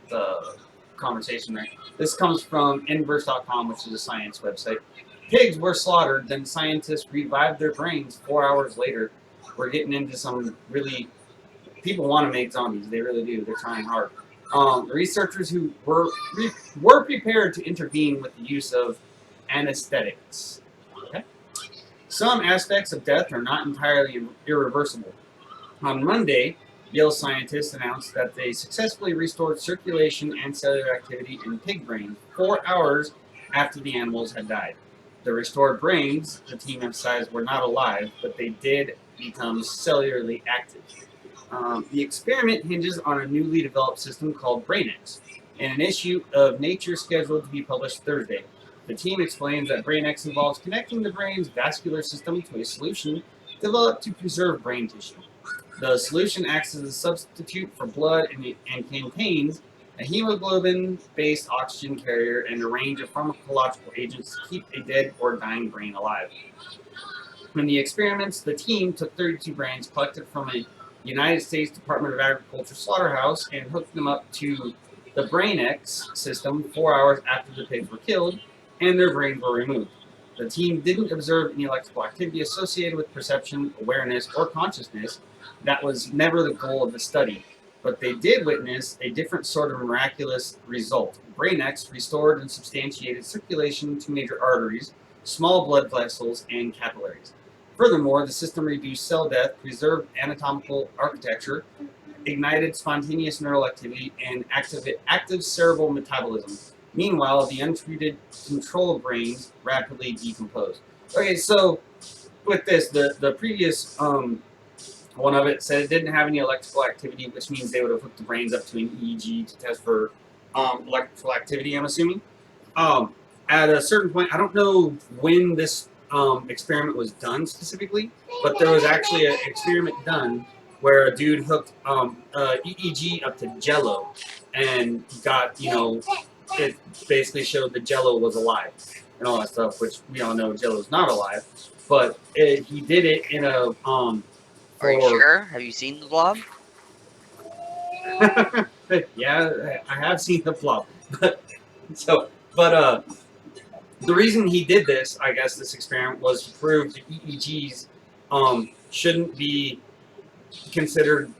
the conversation there. This comes from inverse.com, which is a science website. Pigs were slaughtered, then scientists revived their brains 4 hours later. We're getting into some really... People want to make zombies. They really do. They're trying hard. Researchers who were prepared to intervene with the use of anesthetics. Okay? Some aspects of death are not entirely irreversible. On Monday, Yale scientists announced that they successfully restored circulation and cellular activity in pig brains 4 hours after the animals had died. The restored brains, the team emphasized, were not alive, but they did become cellularly active. The experiment hinges on a newly developed system called BrainX, in an issue of Nature scheduled to be published Thursday. The team explains that BrainX involves connecting the brain's vascular system to a solution developed to preserve brain tissue. The solution acts as a substitute for blood and contains a hemoglobin-based oxygen carrier and a range of pharmacological agents to keep a dead or dying brain alive. In the experiments, the team took 32 brains collected from a United States Department of Agriculture slaughterhouse and hooked them up to the BrainX system 4 hours after the pigs were killed and their brains were removed. The team didn't observe any electrical activity associated with perception, awareness, or consciousness. That was never the goal of the study, but they did witness a different sort of miraculous result. BrainX restored and substantiated circulation to major arteries, small blood vessels, and capillaries. Furthermore, the system reduced cell death, preserved anatomical architecture, ignited spontaneous neural activity, and active cerebral metabolism. Meanwhile, the untreated control brains rapidly decomposed. Okay, so with this, the previous one of it said it didn't have any electrical activity, which means they would have hooked the brains up to an EEG to test for electrical activity, I'm assuming. At a certain point, I don't know when this experiment was done specifically, but there was actually an experiment done where a dude hooked EEG up to Jello and got, it basically showed that Jello was alive and all that stuff, which we all know Jello's not alive. But he did it in a Are you sure? Have you seen the blob? Yeah, I have seen the blob. But the reason he did this, I guess, this experiment was to prove that EEGs shouldn't be considered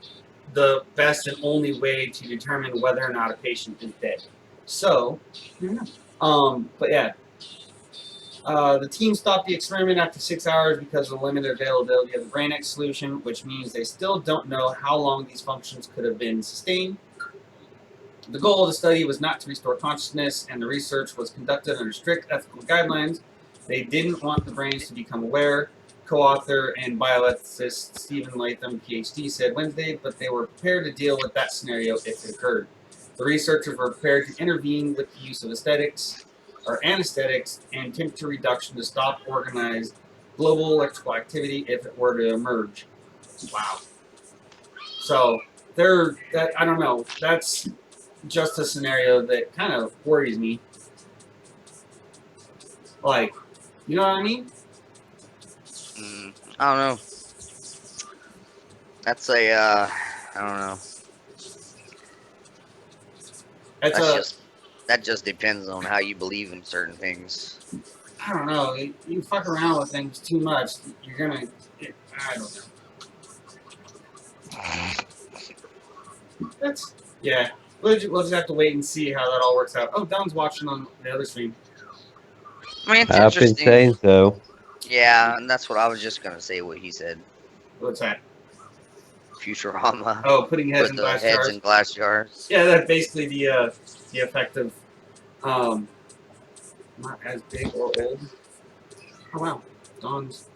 the best and only way to determine whether or not a patient is dead. So, but yeah. The team stopped the experiment after 6 hours because of the limited availability of the BrainX solution, which means they still don't know how long these functions could have been sustained. The goal of the study was not to restore consciousness, and the research was conducted under strict ethical guidelines. They didn't want the brains to become aware. Co-author and bioethicist Stephen Latham, PhD, said Wednesday, but they were prepared to deal with that scenario if it occurred. The researchers were prepared to intervene with the use of anesthetics and temperature reduction to stop organized global electrical activity if it were to emerge. Wow. So I don't know. That's just a scenario that kind of worries me. Like, you know what I mean? I don't know. That's I don't know. That just depends on how you believe in certain things. I don't know. You fuck around with things too much, you're gonna. I don't know. Yeah. We'll just have to wait and see how that all works out. Oh, Don's watching on the other stream. I mean, it's I've been interesting. saying so. Yeah, and that's what I was just gonna say. What he said. What's that? Futurama. Oh, putting heads Put in the glass heads jars. in glass jars. Yeah, that's basically the effect of not as big or old. Oh wow, Don's.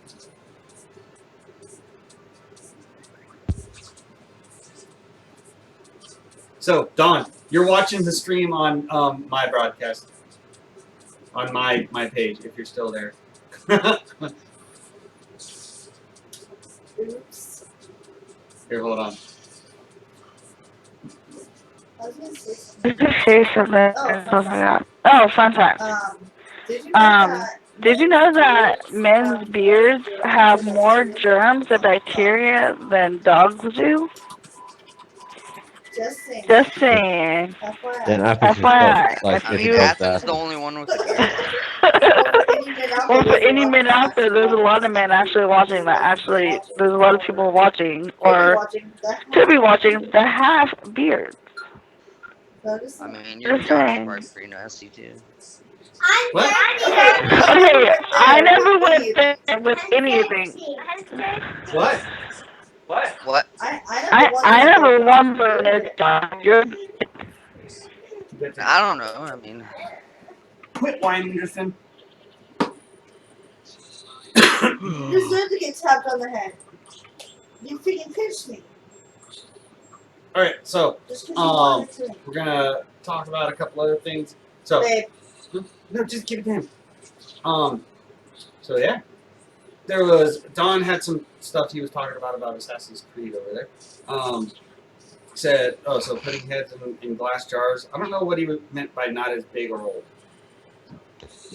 So Don, you're watching the stream on my broadcast on my page if you're still there. Oops. Here, hold on. I was gonna say something. Did you say something? Oh, fun fact. Did you know that men's beards have more germs and bacteria than dogs do? Just saying. Just saying. Then FYI. Athens should FYI, stop, like, if if you- it does Athens that. the only one with the beard. Well, for any men out there, there's a lot of men actually watching that actually, there's a lot of people watching or to be watching that have beards. I mean, your Just job's saying. probably pretty nasty too. What? Okay, I never went there with anything. What? What? I never wondered if you're I don't know. I mean, Quit whining, Justin. You deserve to get tapped on the head. You freaking pinched me. All right, so Just 'cause you wanted to. we're gonna talk about a couple other things. So Babe. no, just give it to him. So yeah, Don had some stuff he was talking about Assassin's Creed over there. Said, oh, so putting heads in glass jars. I don't know what he meant by not as big or old.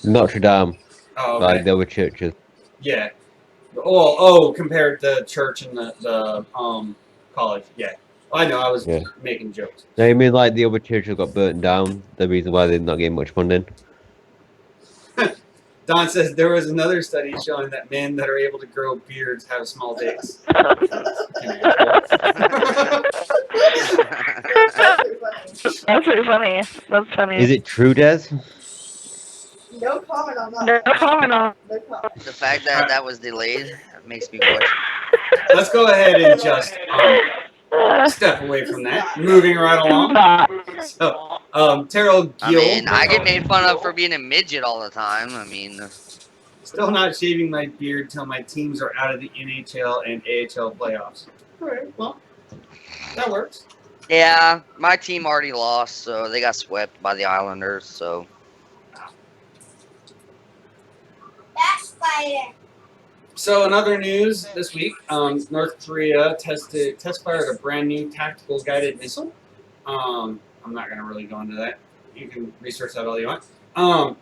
Notre Dame, Oh, okay. like the other churches. Yeah. Oh, compared the church and the college. Yeah. I know. I was making jokes. No, you mean like the other churches got burnt down? The reason why they're not getting much funding. Don says there was another study showing that men that are able to grow beards have small dicks. That's pretty funny. That's funny. Is it true, Des? No comment on that. No comment on. No comment. the fact that that was delayed makes me question. Let's go ahead and just step away from that. Moving right along. So, Terrell Gill. I mean, I get made fun of for being a midget all the time. I mean, Still not shaving my beard till my teams are out of the NHL and AHL playoffs. Alright, well, that works. yeah, my team already lost, so they got swept by the Islanders. So So, in other news this week, North Korea test fired a brand new tactical guided missile. I'm not going to really go into that. You can research that all you want.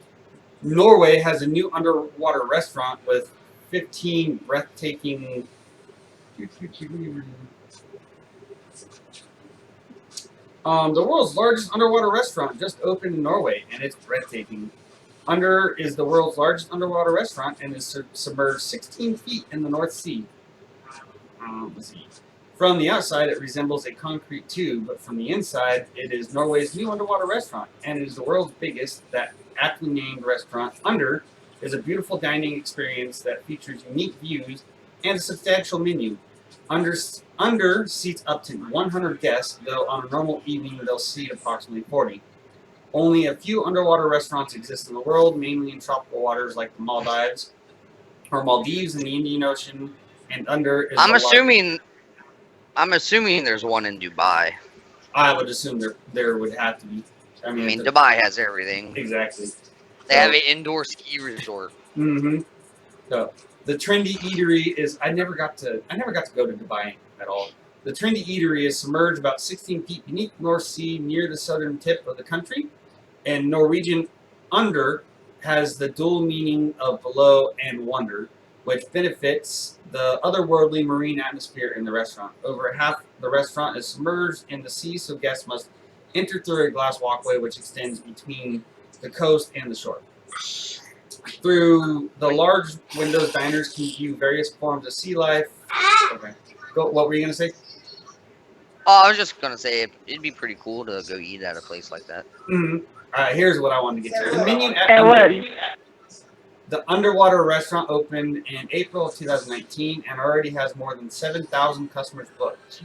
Norway has a new underwater restaurant with 15 breathtaking. The world's largest underwater restaurant just opened in Norway, and it's breathtaking. Under is the world's largest underwater restaurant and is submerged 16 feet in the North Sea. Let's see. From the outside, it resembles a concrete tube, but from the inside, it is Norway's new underwater restaurant, and it is the world's biggest. That aptly named restaurant, Under, is a beautiful dining experience that features unique views and a substantial menu. Under seats up to 100 guests, though on a normal evening they'll seat approximately 40. Only a few underwater restaurants exist in the world, mainly in tropical waters like the Maldives in the Indian Ocean, and under is I'm assuming there's one in Dubai. I would assume there would have to be. I mean, Dubai has everything. Exactly. They have an indoor ski resort. Mm-hmm. So the trendy eatery is. I never got to go to Dubai at all. The trendy eatery is submerged about 16 feet beneath the North Sea, near the southern tip of the country, and Norwegian under has the dual meaning of below and wonder, which benefits the otherworldly marine atmosphere in the restaurant. Over half the restaurant is submerged in the sea, so guests must enter through a glass walkway which extends between the coast and the shore. Through the large windows, diners can view various forms of sea life. Okay. What were you going to say? Oh, I was just gonna say it'd be pretty cool to go eat at a place like that. Mm-hmm. All right, here's what I wanted to get to. The menu It The underwater restaurant opened in April of 2019 and already has more than 7,000 customers booked.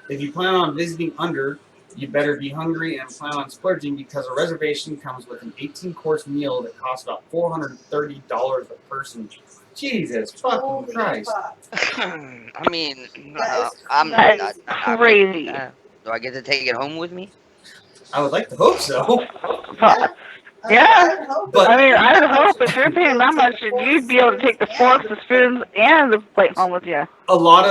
If you plan on visiting Under, you better be hungry and plan on splurging because a reservation comes with an 18-course meal that costs about $430 a person. Jesus fucking Christ. I mean, That's crazy. do I get to take it home with me? I would like to hope so. Yeah. But I mean, I would hope if you're paying that much, you'd be able to take the forks, the spoons, and the plate home with you. a lot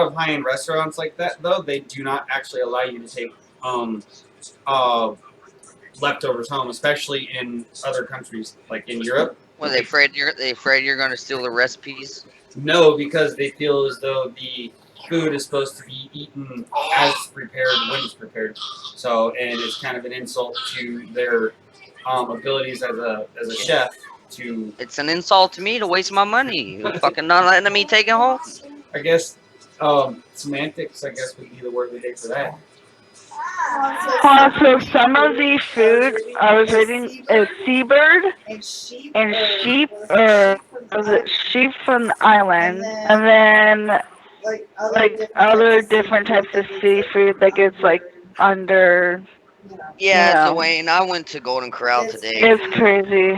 of high-end restaurants like that, though, they do not actually allow you to take leftovers home, especially in other countries, like in Europe. Well, they afraid you're gonna steal the recipes. No, because they feel as though the food is supposed to be eaten as prepared when it's prepared. So, and it's kind of an insult to their abilities as a chef to. It's an insult to me to waste my money. Fucking not letting me take it home. I guess semantics, I guess, would be the word we take for that. So some of the food I was reading is seabird and sheep, or was it sheep from the island, and then like other different types of seafood, like it's like under. Yeah, Dwayne, I went to Golden Corral today. It's crazy.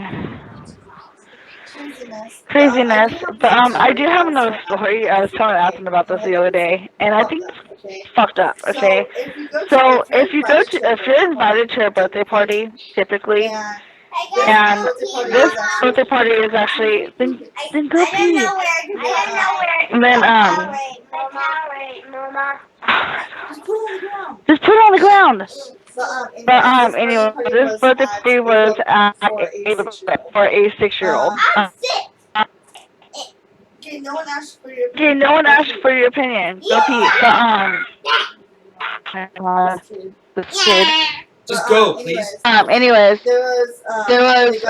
Craziness. But I do have another story. I was telling Aspen about this the other day, and I think it's fucked up. Okay, so if you're invited to a birthday party, typically, and this birthday party is actually then go pee. And then just put it on the ground. But anyway, this birthday party was for a 6-year-old. Okay, no one asked for your Okay, no one asked for your opinion. Go pee. But this kid. Just go, please. Anyways, there was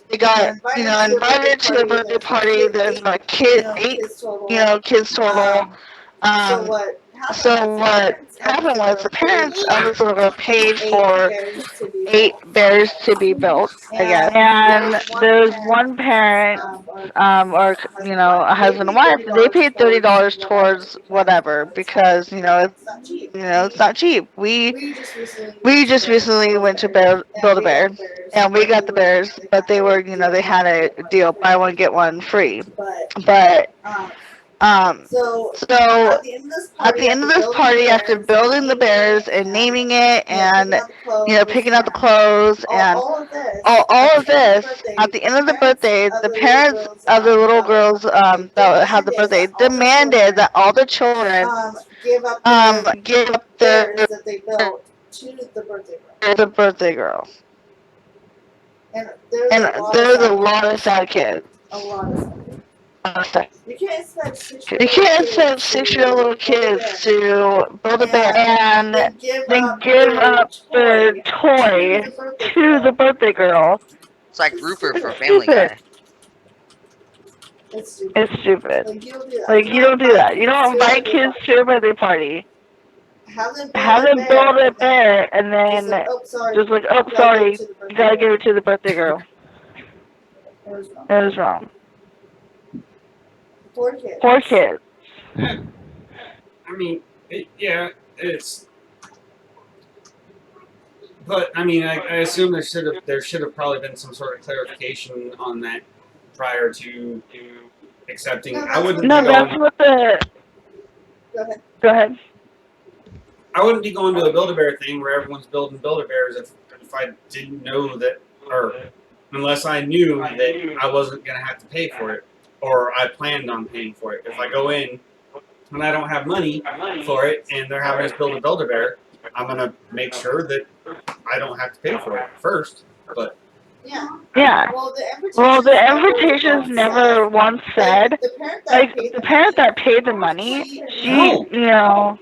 they got invited to a birthday party. There's like eight kids total. So what happened was the parents of this little girl paid for 8 bears to be built, I guess. And there's one parent, or a husband and wife. They paid $30 towards whatever because it's not cheap. We just recently went to build a bear, and we got the bears, but they were they had a deal, buy one get one free, but. So at the end of this party, after building the bears and naming it and picking out the clothes and all of this, at the end of the birthday, the parents of the little girls that had the birthday demanded that all the children give up their bears that they built to the birthday girl. And there's a lot of sad kids. A lot of sad kids. You can't expect 6-year-old little kids to build a bear and then give up their toy to the birthday girl. It's like Rupert from Family Guy. It's stupid. Like, you don't do that. You don't invite kids to a birthday party. Have them build a bear and then just like, oh, sorry, you gotta give it to the birthday girl. It was wrong. 4 kids. 4 kids. I mean, it's. But I mean, I assume there should have probably been some sort of clarification on that prior to accepting. No, I wouldn't. No, be that's going, what the. Go ahead. Go ahead. I wouldn't be going to a Build-A-Bear thing where everyone's building Build-A-Bears if I didn't know that, or unless I knew that I wasn't gonna have to pay for it, or I planned on paying for it. If I go in and I don't have money for it, and they're having us build a Build-A-Bear, I'm gonna make sure that I don't have to pay for it first. But Yeah. Yeah. Well, the invitations never once said, like, the parent that paid the money, she, No. you know,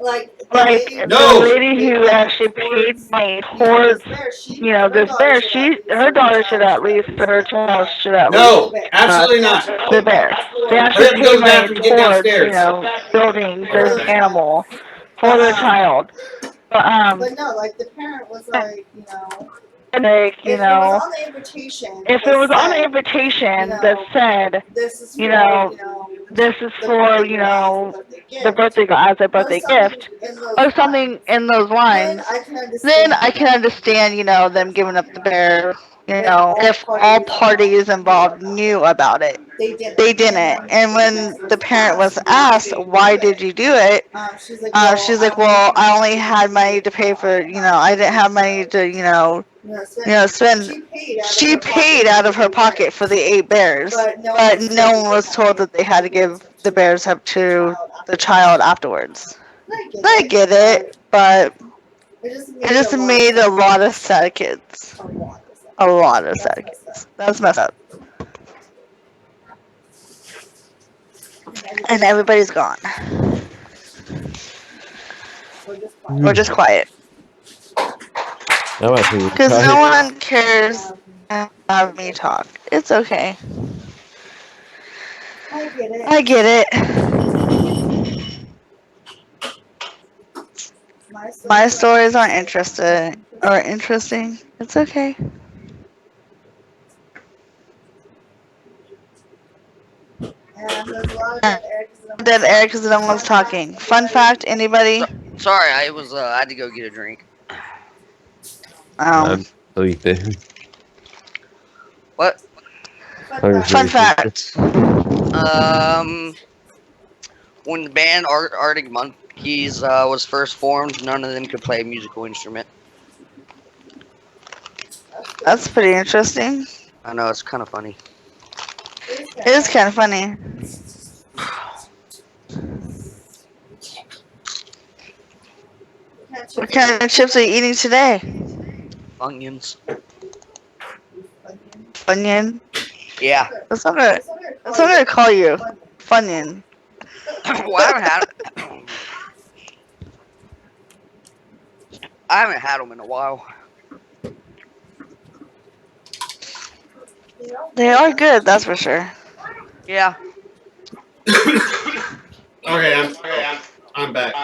like the lady who actually paid money towards, you know, this bear, her daughter should at least, her child should at least. no, absolutely not. The bear. They Hurry up actually and go to paid the money bathroom and get towards, downstairs. you know, building this animal for their child. But no, like the parent was like, you know, like, you if know, it was on the invitation, if it was on the invitation that said, this is for, you know, this is for, you know, the birthday as a birthday gift, or something in those lines, then I can understand, you know, them giving up the bear, you know, if all parties involved knew about it. They didn't. And when the parent was asked, why did you do it? She's like, well, I only had money to pay for, you know, I didn't have money to, you know, spend. She paid out of her pocket for the 8 bears, but no one was told that they had to give the bears up to the child afterwards. I get it, but it just made a lot of sad kids. A lot of sad kids. That's messed up. And everybody's gone. Or just quiet. Because no one cares to have me talk. It's okay. I get it. My stories aren't interesting. It's okay. Dead air because no one's talking. Fun fact, anybody? Sorry, I had to go get a drink. I'm sleeping. What? Fun fact. When the band Arctic Monkeys was first formed, none of them could play a musical instrument. That's pretty interesting. I know, it's kind of funny. It is kind of funny. What kind of chips are you eating today? Onions. Funyun? Yeah. That's what I'm gonna call you. Funyun. Well, I haven't had them in a while. They are good, that's for sure. Yeah. Okay, I'm back.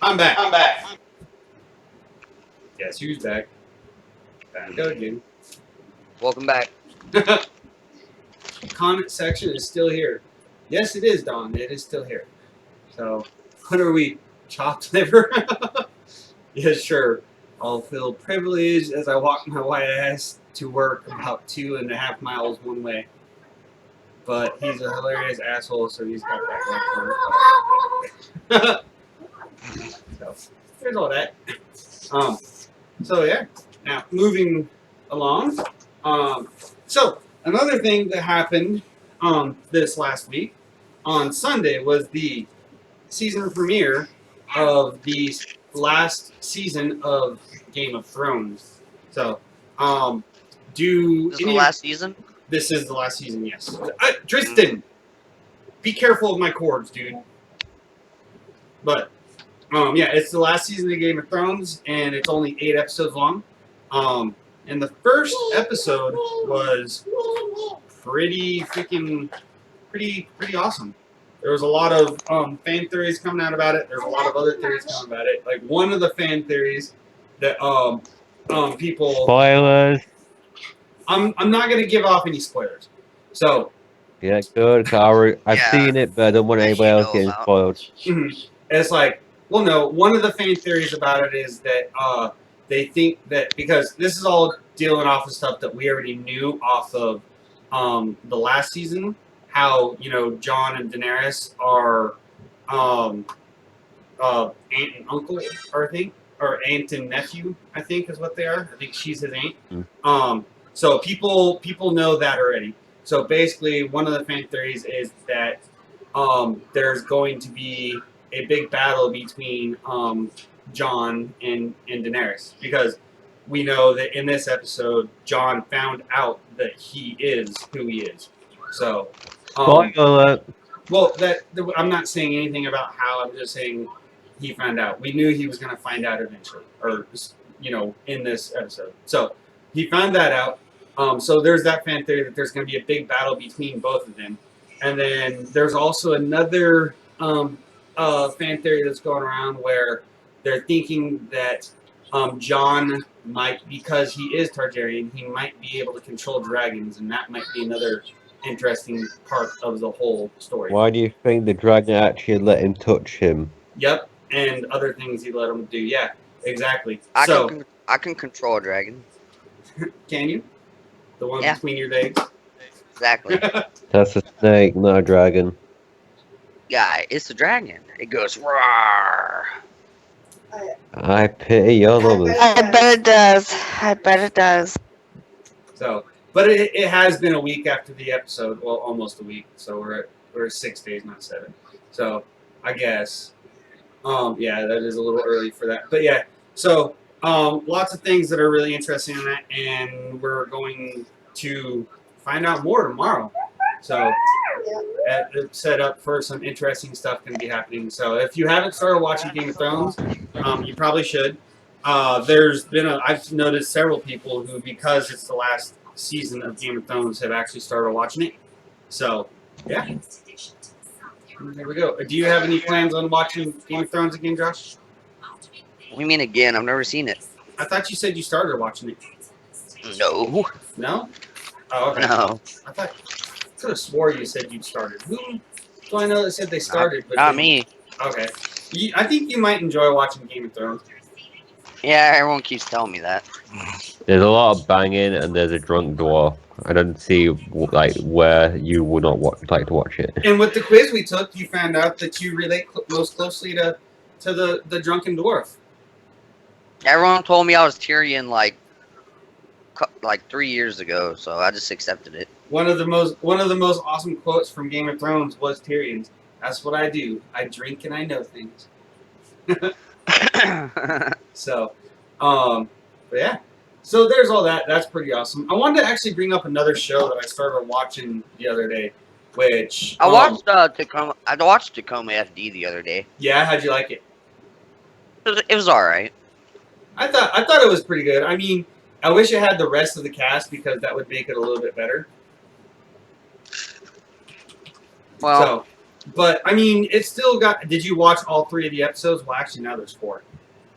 I'm back. Guess who's back? Back again. Welcome back. Comment section is still here. Yes, it is, Dawn. It is still here. So, what are we? Chopped liver? Yeah, sure. I'll feel privileged as I walk my white ass to work about 2.5 miles one way. But he's a hilarious asshole, so he's got that going. So, there's all that. So yeah. Now, moving along. So, another thing that happened this last week, on Sunday, was the season premiere of the last season of Game of Thrones. So, This is the last season? This is the last season, yes. Tristan, be careful of my cords, dude. But, yeah, it's the last season of Game of Thrones, and it's only 8 episodes long. And the first episode was pretty awesome. There was a lot of fan theories coming out about it. There's a lot of other theories coming about it. Like one of the fan theories that people Spoilers. I'm not gonna give off any spoilers. So Yeah, good. I've Yeah. seen it, but I don't want That anybody you else know getting about. spoiled. it's like, well, no. One of the fan theories about it is that they think that because this is all dealing off of stuff that we already knew off of the last season, how Jon and Daenerys are um, aunt and uncle, or I think, or aunt and nephew, I think is what they are. I think she's his aunt. Mm. So people know that already. So basically, one of the fan theories is that there's going to be a big battle between Jon and Daenerys because we know that in this episode, Jon found out that he is who he is. So, Spoiler alert. well, I'm not saying anything about how. I'm just saying he found out. We knew he was going to find out eventually, or in this episode. So he found that out. So there's that fan theory that there's going to be a big battle between both of them, and then there's also another fan theory that's going around where they're thinking that Jon might, because he is Targaryen, he might be able to control dragons, and that might be another interesting part of the whole story. Why do you think the dragon actually let him touch him? Yep, and other things he let him do. Yeah, exactly. I So, can control a dragon. can you? The one Yeah. between your legs? Exactly. That's a snake, not a dragon. Yeah, it's a dragon. It goes roar. I pity your lovers. I bet it does. I bet it does. So, but it has been a week after the episode. Well, almost a week. So we're at 6 days, not 7. So I guess, yeah, that is a little early for that. But yeah, so lots of things that are really interesting in that, and we're going to find out more tomorrow. So it's set up for some interesting stuff going to be happening. So if you haven't started watching Game of Thrones, you probably should. I've noticed several people who, because it's the last season of Game of Thrones, have actually started watching it. So, yeah. There we go. Do you have any plans on watching Game of Thrones again, Josh? What do you mean again? I've never seen it. I thought you said you started watching it. No. No? Oh, okay. No. I could have swore you said you'd started. Who do I know that said they started? Not me. Okay. I think you might enjoy watching Game of Thrones. Yeah, everyone keeps telling me that. There's a lot of banging and there's a drunk dwarf. I don't see like where you would not like to watch it. And with the quiz we took, you found out that you relate most closely to the drunken dwarf. Everyone told me I was Tyrion like 3 years ago, so I just accepted it. One of the most awesome quotes from Game of Thrones was Tyrion's. That's what I do. I drink and I know things. So, but yeah. So there's all that. That's pretty awesome. I wanted to actually bring up another show that I started watching the other day, which I watched Tacoma. I watched Tacoma FD the other day. Yeah, how'd you like it? It was all right. I thought it was pretty good. I mean, I wish it had the rest of the cast because that would make it a little bit better. Well, So, but I mean, it's still got. Did you watch all 3 of the episodes? Well, actually, now there's 4.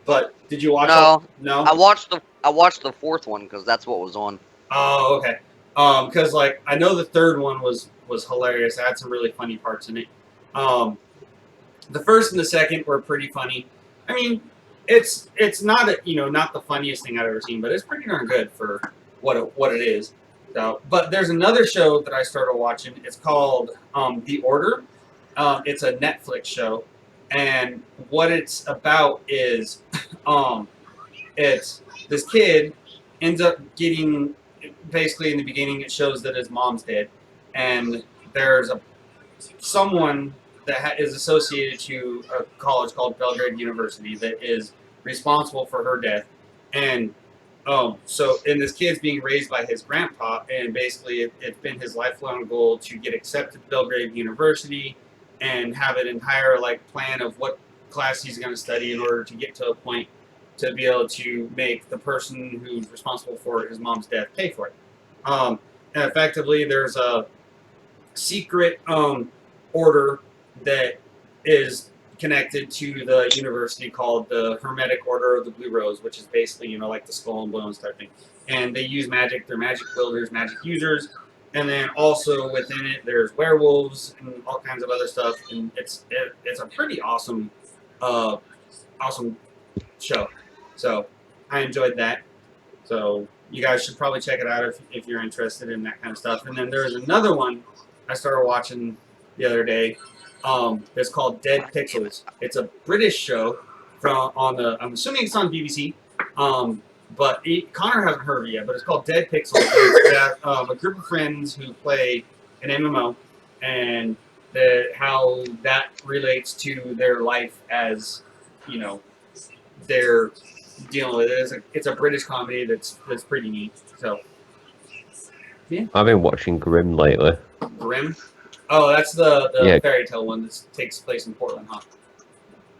But did you watch? no. No. I watched the 4th one because that's what was on. Oh, okay. Because like I know the 3rd one was hilarious. It had some really funny parts in it. The 1st and the 2nd were pretty funny. I mean, it's not not the funniest thing I've ever seen, but it's pretty darn good for what it is. So, but there's another show that I started watching. It's called The Order. It's a Netflix show, and what it's about is it's this kid ends up getting, basically in the beginning it shows that his mom's dead, and there's someone that is associated to a college called Belgrade University that is responsible for her death. And this kid's being raised by his grandpa, and basically it's been his lifelong goal to get accepted to Belgrade University and have an entire plan of what class he's going to study in order to get to a point to be able to make the person who's responsible for his mom's death pay for it. And effectively, there's a secret order that is connected to the university called the Hermetic Order of the Blue Rose, which is basically, like the Skull and Bones type thing. And they use magic. They're magic builders, magic users. And then also within it, there's werewolves and all kinds of other stuff, and it's a pretty awesome show. So I enjoyed that. So you guys should probably check it out if you're interested in that kind of stuff. And then there's another one I started watching the other day. It's called Dead Pixels. It's a British show I'm assuming it's on BBC. But Connor hasn't heard of it yet. But it's called Dead Pixels. It's about a group of friends who play an MMO, and how that relates to their life as, they're dealing with it. It's a British comedy that's pretty neat. So yeah. I've been watching Grimm lately. Grimm? Oh, that's the fairy tale one that takes place in Portland, huh?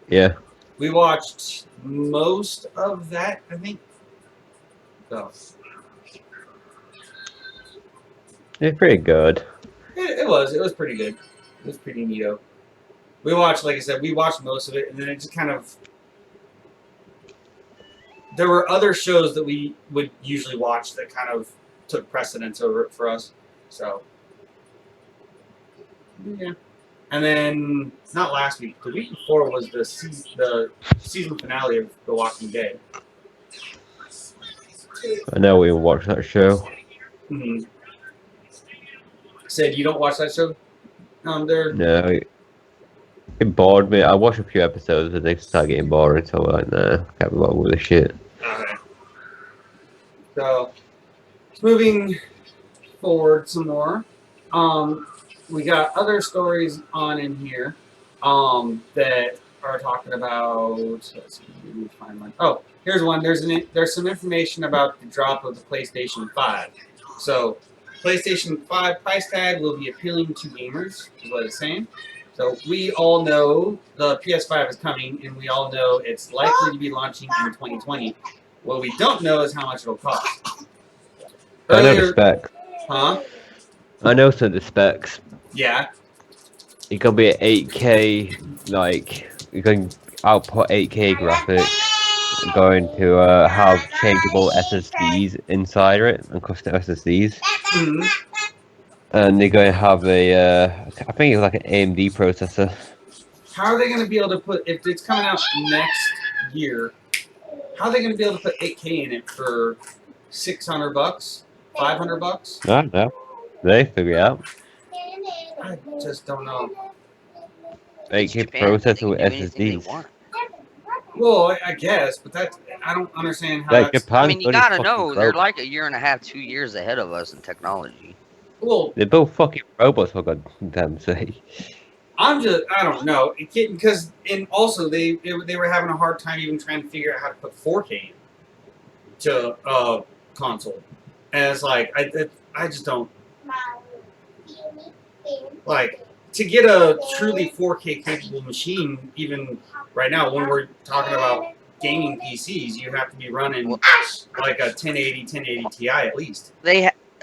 Yeah. We watched most of that, I think. So It's pretty good. it was pretty good. It was pretty neato. We watched, like I said, most of it, and then it just kind of. There were other shows that we would usually watch that kind of took precedence over it for us. So, yeah. And then, not last week, the week before was the season finale of The Walking Dead. I know we watched that show. Mm-hmm. Said you don't watch that show? There. No, it bored me. I watched a few episodes and they started getting boring, so I'm like, nah, can't be bothered with this shit. Okay. So, moving forward some more. We got other stories on in here that are talking about. Let's see, let me find one. Oh, here's one. There's some information about the drop of the PlayStation 5. So, PlayStation 5 price tag will be appealing to gamers, is what it's saying. So we all know the PS5 is coming, and we all know it's likely to be launching in 2020. What we don't know is how much it'll cost. I know the specs. Huh? I know some of the specs. Yeah. It can be at 8K, like, you can output 8K graphics, going to have changeable SSDs inside it, and custom SSDs. Mm-hmm. And they're going to have a, I think it's like an AMD processor. How are they going to be able to put, if it's coming out next year, how are they going to be able to put 8K in it for $600, $500? I don't know. They figure it out. I just don't know. 8K processor with SSDs. Well, I guess, but I don't understand how Like that's... Japan's I mean, you bloody gotta fucking know, they're robots. like a year and a half, 2 years ahead of us in technology. Well, They're both fucking robots, for God's sake. I don't know, because also they were having a hard time even trying to figure out how to put 4K in to console, and it's like I just don't like to get a truly 4K capable machine. Even right now, when we're talking about gaming PCs, you have to be running like a 1080 Ti at least.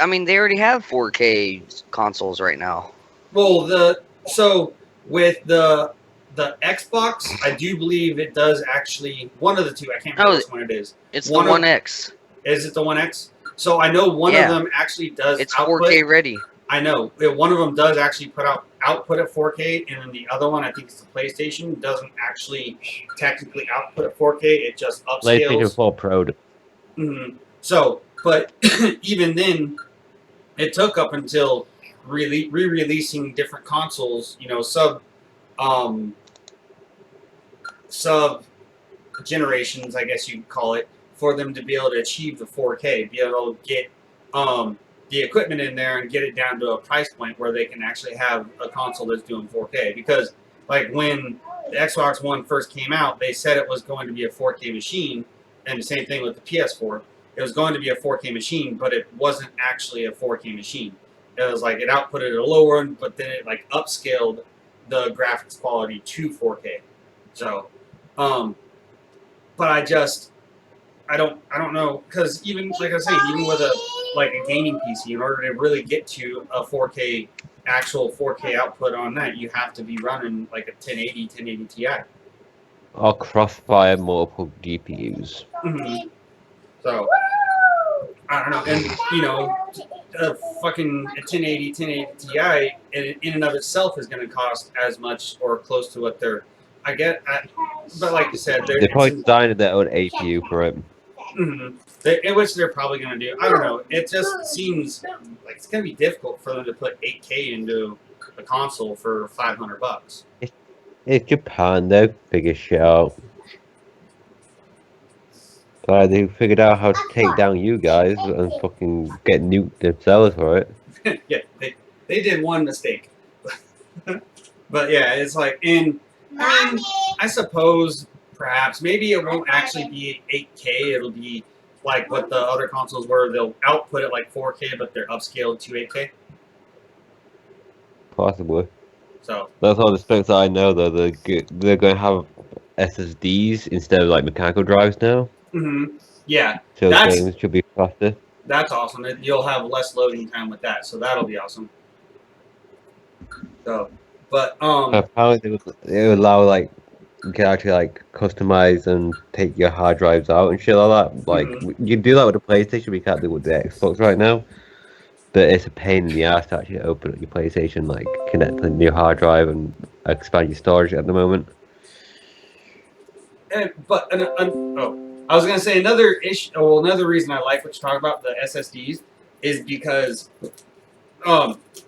I mean, they already have 4K consoles right now. Well, so with the Xbox, I do believe it does actually, one of the two. I can't remember which one it is. It's the One X. Is it the One X? So I know one of them actually does. It's output. 4K ready. I know one of them does actually output at 4K, and then the other one, I think it's the PlayStation, doesn't actually technically output at 4K. It just upscales. PlayStation 4 Pro. Mm-hmm. So, but even then, it took up until re-releasing different consoles, sub generations, I guess you'd call it, for them to be able to achieve the 4K, be able to get the equipment in there and get it down to a price point where they can actually have a console that's doing 4K. Because, like, when the Xbox One first came out, they said it was going to be a 4K machine, and the same thing with the PS4. It was going to be a 4K machine, but it wasn't actually a 4K machine. It was like it outputted a lower one, but then it like upscaled the graphics quality to 4K. So, but I don't know, because even like I was saying, even with a gaming PC, in order to really get to a 4K actual 4K output on that, you have to be running like a 1080 Ti. Or crossfire multiple GPUs. Mm-hmm. So, I don't know, and a fucking 1080 Ti in and of itself is going to cost as much or close to what they're. But like you said, They probably designed their own APU for it. Which they're probably going to do. I don't know. It just seems like it's going to be difficult for them to put 8K into a console for $500. It's Japan, they'll figure shit out. They figured out how to take down you guys and fucking get nuked themselves for it. Yeah, they did one mistake. But yeah, it's like, and I mean, I suppose perhaps maybe it won't actually be 8K. It'll be like what the other consoles were. They'll output it like 4K, but they're upscaled to 8K. Possibly. So that's all the specs I know. Though they're going to have SSDs instead of like mechanical drives now. Yeah, So games should be faster. That's awesome. You'll have less loading time with that, so that'll be awesome. So, but apparently they would allow like you can actually like customize and take your hard drives out and shit like that. Like you can do that with the PlayStation, we can't do it with the Xbox right now. But it's a pain in the ass to actually open up your PlayStation, like connect a new hard drive and expand your storage at the moment. I was gonna say another issue. Well, another reason I like what you're talking about the SSDs is because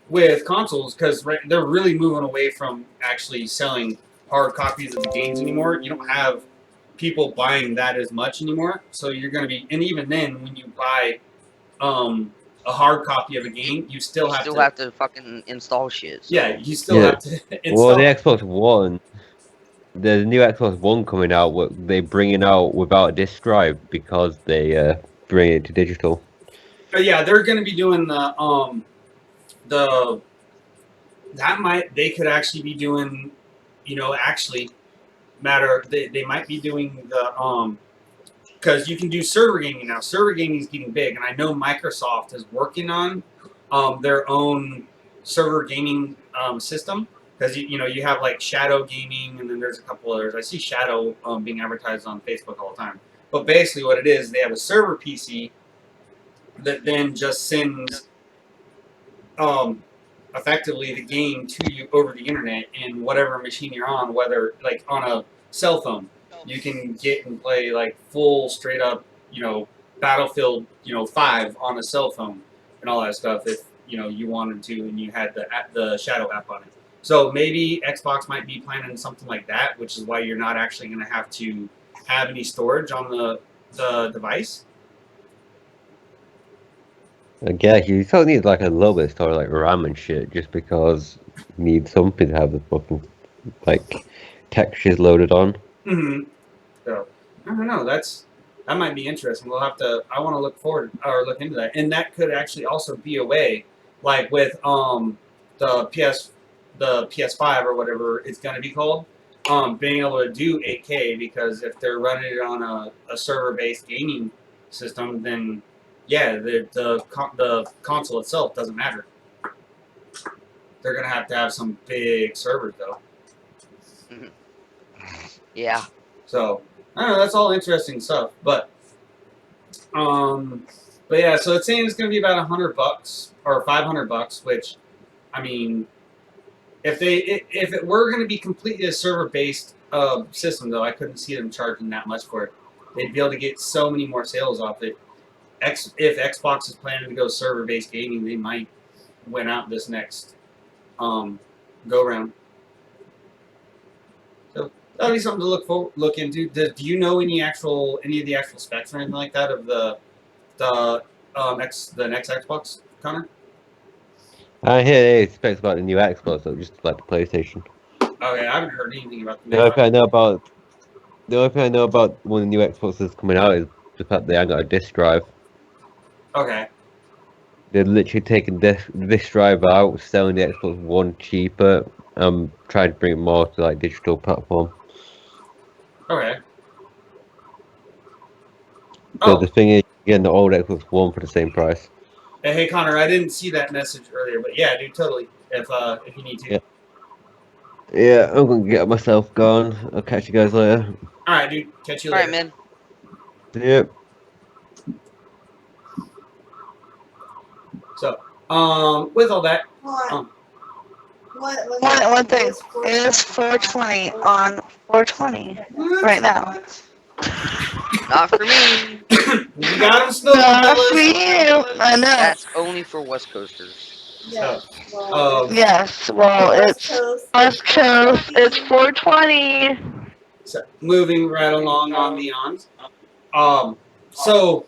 with consoles, because they're really moving away from actually selling hard copies of the games anymore. You don't have people buying that as much anymore. So you're gonna be, and even then, when you buy a hard copy of a game, you still have to fucking install shit. So. Yeah, you still have to install. Well, the Xbox One, there's a new Xbox One coming out. What they bring it out without a disc drive because they bring it to digital. But yeah, they're going to be doing they could actually be doing, they might be doing the because you can do server gaming now. Server gaming is getting big, and I know Microsoft is working on their own server gaming system. Because you have like Shadow Gaming, and then there's a couple others. I see Shadow being advertised on Facebook all the time. But basically, what it is, they have a server PC that then just sends effectively the game to you over the internet in whatever machine you're on, whether like on a cell phone. You can get and play like full straight up, Battlefield, 5 on a cell phone and all that stuff if you wanted to, and you had the Shadow app on it. So maybe Xbox might be planning something like that, which is why you're not actually going to have to have any storage on the device. Yeah, you still need like a little bit of storage, like RAM and shit, just because you need something to have the fucking like textures loaded on. So I don't know. That might be interesting. We'll have to. I want to look into that, and that could actually also be a way, like with the PS5 or whatever it's going to be called, being able to do 8K, because if they're running it on a server-based gaming system, then yeah, the console itself doesn't matter. They're going to have some big servers though. Yeah. So I don't know. That's all interesting stuff, but yeah. So it's saying it's going to be about $100 or $500, which, I mean, if it were going to be completely a server-based system, though, I couldn't see them charging that much for it. They'd be able to get so many more sales off it. If Xbox is planning to go server-based gaming, they might win out this next go round. So that'll be something to look into. Do you know any of the actual specs or anything like that of the next Xbox, Connor? I hear specs about the new Xbox, so just like the PlayStation. Okay, I haven't heard anything about the only thing I know about one of the new Xboxes coming out is the fact they haven't got a disc drive. Okay. They're literally taking this drive out, selling the Xbox One cheaper, trying to bring it more to like digital platform. Okay. So the thing is, you're getting the old Xbox One for the same price. Hey Connor, I didn't see that message earlier, but yeah, dude, totally. If you need to. Yeah, I'm gonna get myself gone. I'll catch you guys later. All right, dude. Catch you later. All right, man. Yep. So, with all that, One thing. It is 420 on 420 right now. Not for me. you got them still, Not for fellas. you. I know. That's only for West Coasters. Yes. Yes. Well, it's West Coast. It's 420. So, moving right along on beyond. So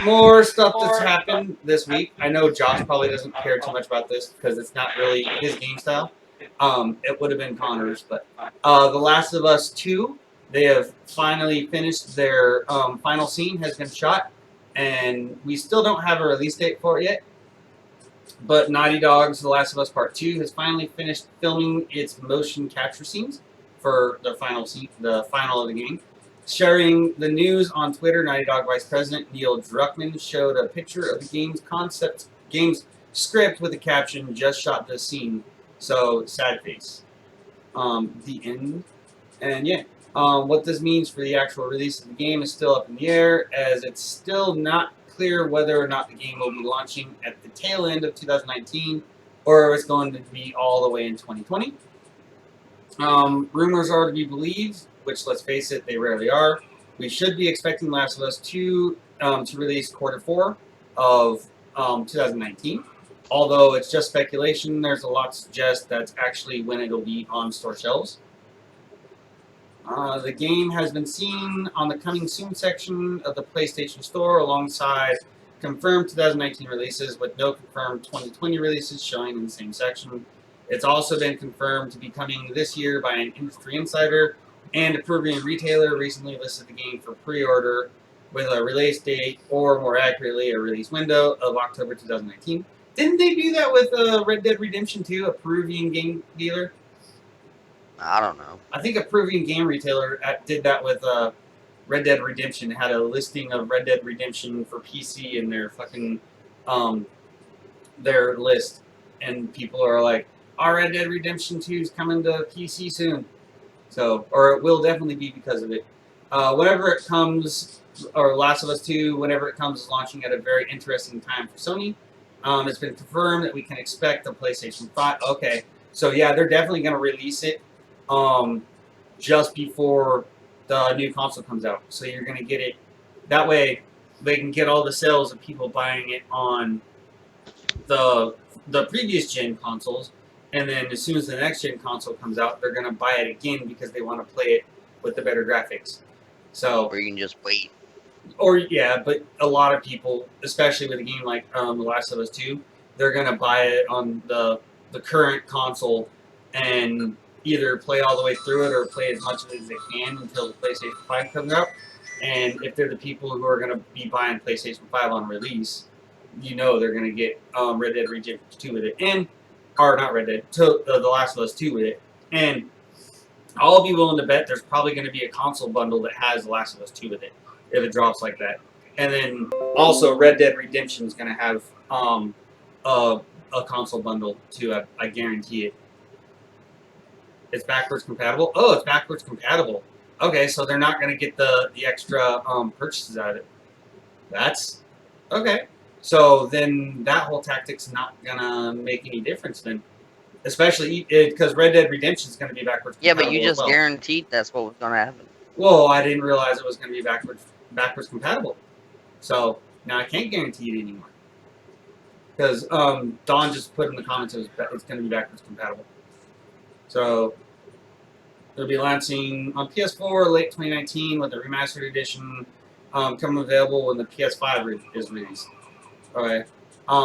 more stuff that's happened this week. I know Josh probably doesn't care too much about this because it's not really his game style. It would have been Connor's, but The Last of Us 2, they have finally finished their final scene has been shot, and we still don't have a release date for it yet. But Naughty Dog's The Last of Us Part 2 has finally finished filming its motion capture scenes for the final scene, the final of the game. Sharing the news on Twitter, Naughty Dog Vice President Neil Druckmann showed a picture of the game's script with the caption, "Just shot this scene." So, sad face. The end. And yeah, what this means for the actual release of the game is still up in the air, as it's still not clear whether or not the game will be launching at the tail end of 2019 or it's going to be all the way in 2020. Rumors are to be believed, which, let's face it, they rarely are. We should be expecting Last of Us 2 to release Q4 of 2019. Although it's just speculation, there's a lot to suggest that's actually when it'll be on store shelves. The game has been seen on the Coming Soon section of the PlayStation Store alongside confirmed 2019 releases with no confirmed 2020 releases showing in the same section. It's also been confirmed to be coming this year by an industry insider, and a Peruvian retailer recently listed the game for pre-order with a release date, or more accurately, a release window of October 2019. Didn't they do that with Red Dead Redemption 2, a Peruvian game dealer? I don't know. I think a Peruvian game retailer did that with Red Dead Redemption. It had a listing of Red Dead Redemption for PC in their fucking their list, and people are like, "Our Red Dead Redemption 2 is coming to PC soon," so or it will definitely be because of it. Whenever it comes, or Last of Us 2, whenever it comes, is launching at a very interesting time for Sony. It's been confirmed that we can expect the PlayStation 5. Okay, so yeah, they're definitely going to release it just before the new console comes out. So you're going to get it. That way, they can get all the sales of people buying it on the previous gen consoles, and then as soon as the next gen console comes out, they're going to buy it again because they want to play it with the better graphics. So, Or you can just wait. or yeah, but a lot of people, especially with a game like The Last of Us 2, they're going to buy it on the current console and either play all the way through it or play as much of it as they can until the PlayStation 5 comes out. And if they're the people who are going to be buying PlayStation 5 on release, you know they're going to get Red Dead Redemption 2 with it, and or not Red Dead, The Last of Us 2 with it. And I'll be willing to bet there's probably going to be a console bundle that has The Last of Us 2 with it if it drops like that. And then also Red Dead Redemption is going to have a console bundle too. I guarantee it. It's backwards compatible. Oh, it's backwards compatible. Okay, so they're not going to get the extra purchases out of it. That's okay. So then that whole tactic's not going to make any difference then. Especially because Red Dead Redemption is going to be backwards compatible. Yeah, but you just guaranteed that's what was going to happen. Well, I didn't realize it was going to be backwards compatible. So now I can't guarantee it anymore. Because Don just put in the comments it's going to be backwards compatible. So it'll be launching on PS4 late 2019 with a remastered edition coming available when the PS5 is released. Okay,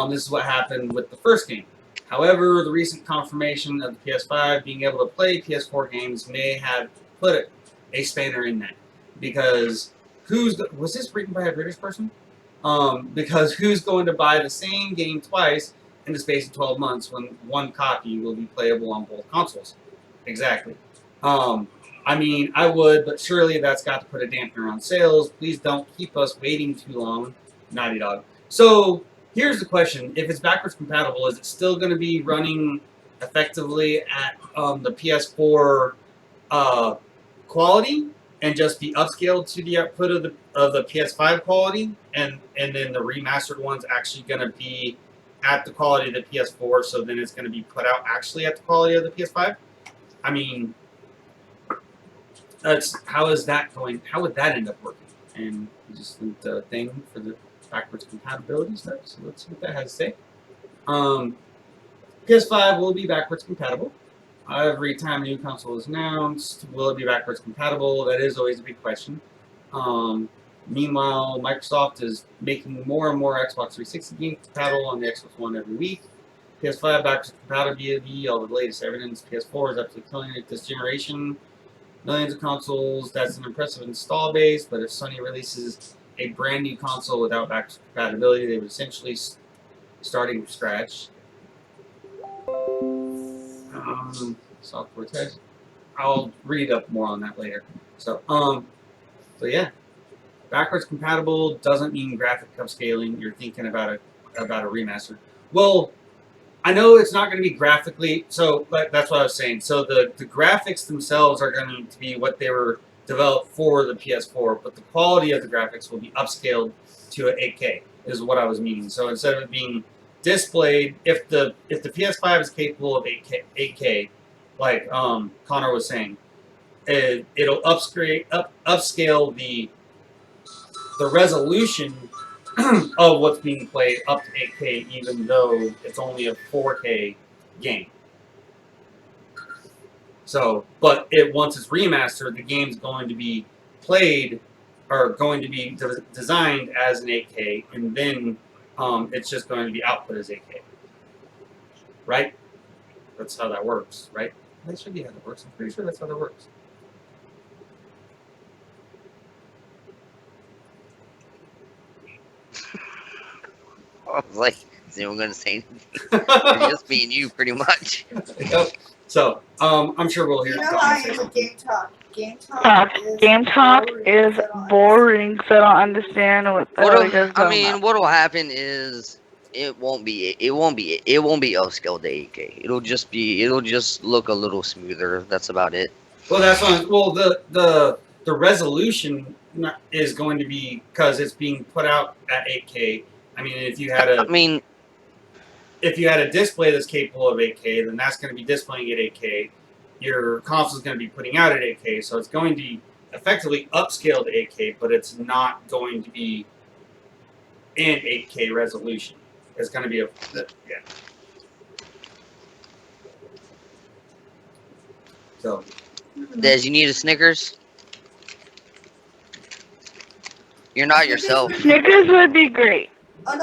this is what happened with the first game. However, the recent confirmation of the PS5 being able to play PS4 games may have put a spanner in that. Because was this written by a British person? Because who's going to buy the same game twice in the space of 12 months when one copy will be playable on both consoles? Exactly. I mean, I would, but surely that's got to put a dampener on sales. Please don't keep us waiting too long, Naughty Dog. So here's the question: if it's backwards compatible, is it still going to be running effectively at the PS4 quality, and just be upscaled to the output of the PS5 quality, and then the remastered one's actually going to be at the quality of the PS4, so then it's going to be put out actually at the quality of the PS5. I mean, how is that going? How would that end up working? And just the thing for the backwards compatibility stuff. So let's see what that has to say. PS5 will be backwards compatible. Every time a new console is announced, will it be backwards compatible? That is always a big question. Meanwhile, Microsoft is making more and more Xbox 360 games compatible on the Xbox One every week. PS5 backwards compatibility, all the latest evidence. PS4 is absolutely killing it this generation. Millions of consoles, that's an impressive install base, but if Sony releases a brand new console without backwards compatibility, they would essentially starting from scratch. Software test. I'll read up more on that later. So yeah, backwards compatible doesn't mean graphic upscaling. You're thinking about a remaster. Well, I know it's not going to be graphically, so that's what I was saying. So the graphics themselves are going to be what they were developed for the PS4, but the quality of the graphics will be upscaled to an 8K, is what I was meaning. So instead of it being displayed, if the PS5 is capable of 8K, like Connor was saying, it'll upscale the resolution of what's being played up to 8K, even though it's only a 4K game. So, but once it's remastered, the game's going to be played or going to be designed as an 8K, and then it's just going to be output as 8K. Right? That's how that works, right? That should be how that works. I'm pretty sure that's how that works. I was like, is anyone going to say anything? It's just me and you, pretty much. Yep. So, I'm sure we'll hear. You know how I am with Game Talk. Game Talk is boring, because I don't understand what the hell you guys I mean, what'll happen is it won't be upscaled to 8K. It'll just look a little smoother. That's about it. Well, that's on. Well, the resolution is going to be, because it's being put out at 8K. I mean, if you had a display that's capable of 8K, then that's going to be displaying at 8K. Your console is going to be putting out at 8K, so it's going to be effectively upscaled to 8K, but it's not going to be in 8K resolution. It's going to be yeah. So. Des, you need a Snickers? You're not yourself. Snickers would be great. Oh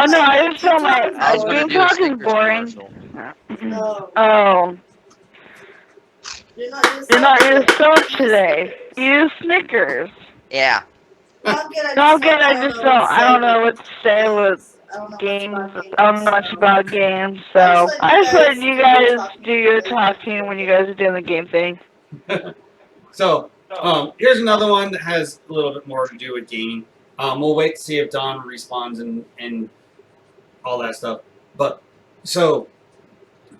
no, I just feel like I was gonna Game do a Talk is Snickers boring. No. Oh. You're not yourself today. Use Snickers. Yeah. I don't know what to say with games. I don't know much about games, so I just let you guys do your talking when you guys are doing the game thing. So, here's another one that has a little bit more to do with gaming. We'll wait to see if Don responds and all that stuff. But, so,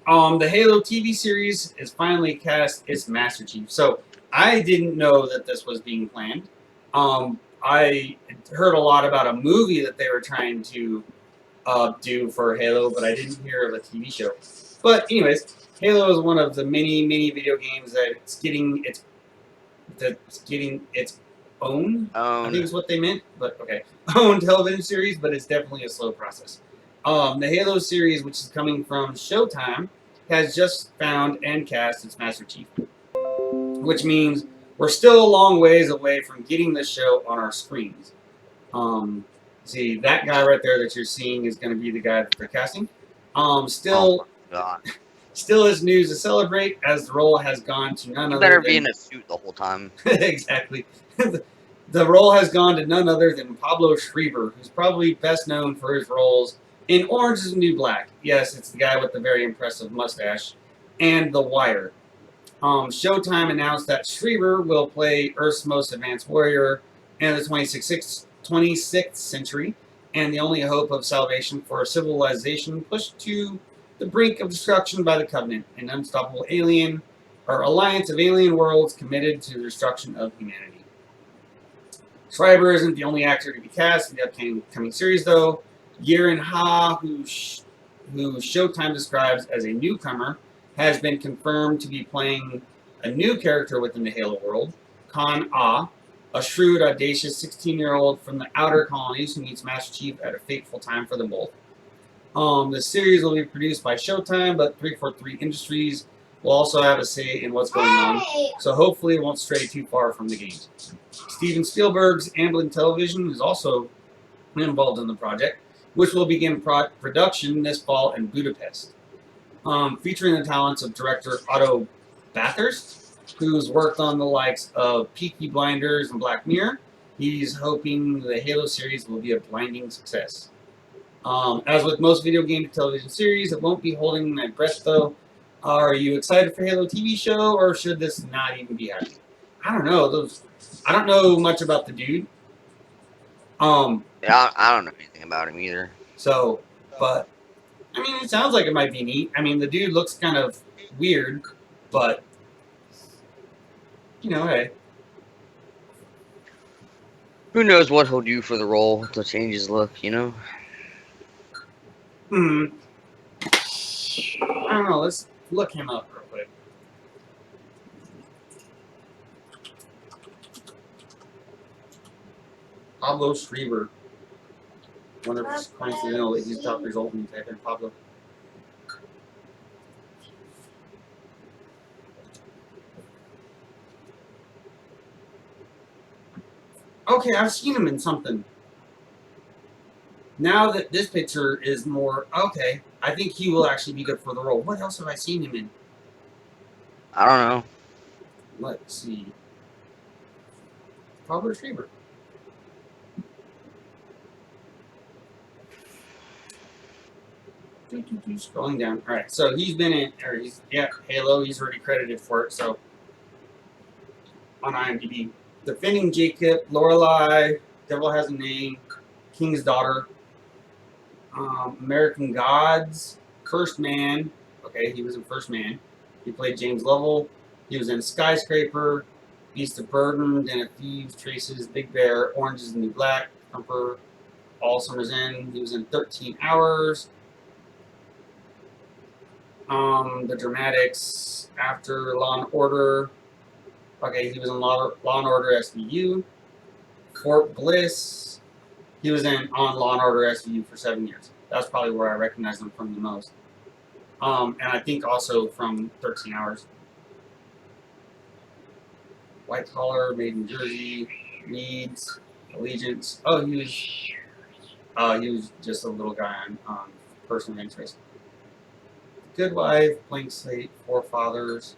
the Halo TV series is finally cast its Master Chief. So, I didn't know that this was being planned. I heard a lot about a movie that they were trying to do for Halo, but I didn't hear of a TV show. But anyways, Halo is one of the many video games that it's getting its own. I think is what they meant, but okay, own television series. But it's definitely a slow process. The Halo series, which is coming from Showtime, has just found and cast its Master Chief, which means we're still a long ways away from getting the show on our screens. See, that guy right there that you're seeing is going to be the guy that they're casting. Still is news to celebrate, as the role has gone to none other than... You better be in a suit the whole time. Exactly. The role has gone to none other than Pablo Schreiber, who's probably best known for his roles in Orange is the New Black. Yes, it's the guy with the very impressive mustache. And The Wire. Showtime announced that Schreiber will play Earth's most advanced warrior in the 26th century, and the only hope of salvation for a civilization pushed to the brink of destruction by the Covenant, an unstoppable alliance of alien worlds committed to the destruction of humanity. Schreiber isn't the only actor to be cast in the upcoming series, though. Yirin Ha, who Showtime describes as a newcomer, has been confirmed to be playing a new character within the Halo world, Khan Ah, a shrewd, audacious 16-year-old from the outer colonies who meets Master Chief at a fateful time for them both. The series will be produced by Showtime, but 343 Industries will also have a say in what's going on, so hopefully it won't stray too far from the games. Steven Spielberg's Amblin Television is also involved in the project, which will begin production this fall in Budapest. Featuring the talents of director Otto Bathurst, who's worked on the likes of Peaky Blinders and Black Mirror. He's hoping the Halo series will be a blinding success. As with most video game television series, it won't be holding my breath though. Are you excited for Halo TV show, or should this not even be happening? I don't know. I don't know much about the dude. Yeah, I don't know anything about him either. So, but I mean, it sounds like it might be neat. I mean, the dude looks kind of weird, but you know, hey. Who knows what he'll do for the role to change his look, you know? I don't know. Let's look him up real quick. Pablo Schreiber. Wonder if it's coincidental that he's the top result when you type in Pablo. Okay, I've seen him in something. Now that this picture is more okay, I think he will actually be good for the role. What else have I seen him in? I don't know. Let's see. Pablo Schreiber. Scrolling down. All right, so he's been in, or he's Halo. He's already credited for it. So on IMDb, Defending Jacob, Lorelei, Devil Has a Name, King's Daughter, American Gods, First Man. Okay, he was in First Man. He played James Lovell. He was in Skyscraper, Beast of Burden, Den of Thieves, Traces, Big Bear, Orange is the New Black, Thumper, All Summer's End. He was in 13 Hours. The Dramatics, After Law and Order. Okay, he was in Law and Order SVU. Fort Bliss. He was on Law and Order SVU for 7 years. That's probably where I recognize him from the most. And I think also from 13 Hours. White Collar, Made in Jersey, Needs, Allegiance. Oh, he was just a little guy on Person of Interest. Good Wife, Blank Slate, Forefathers.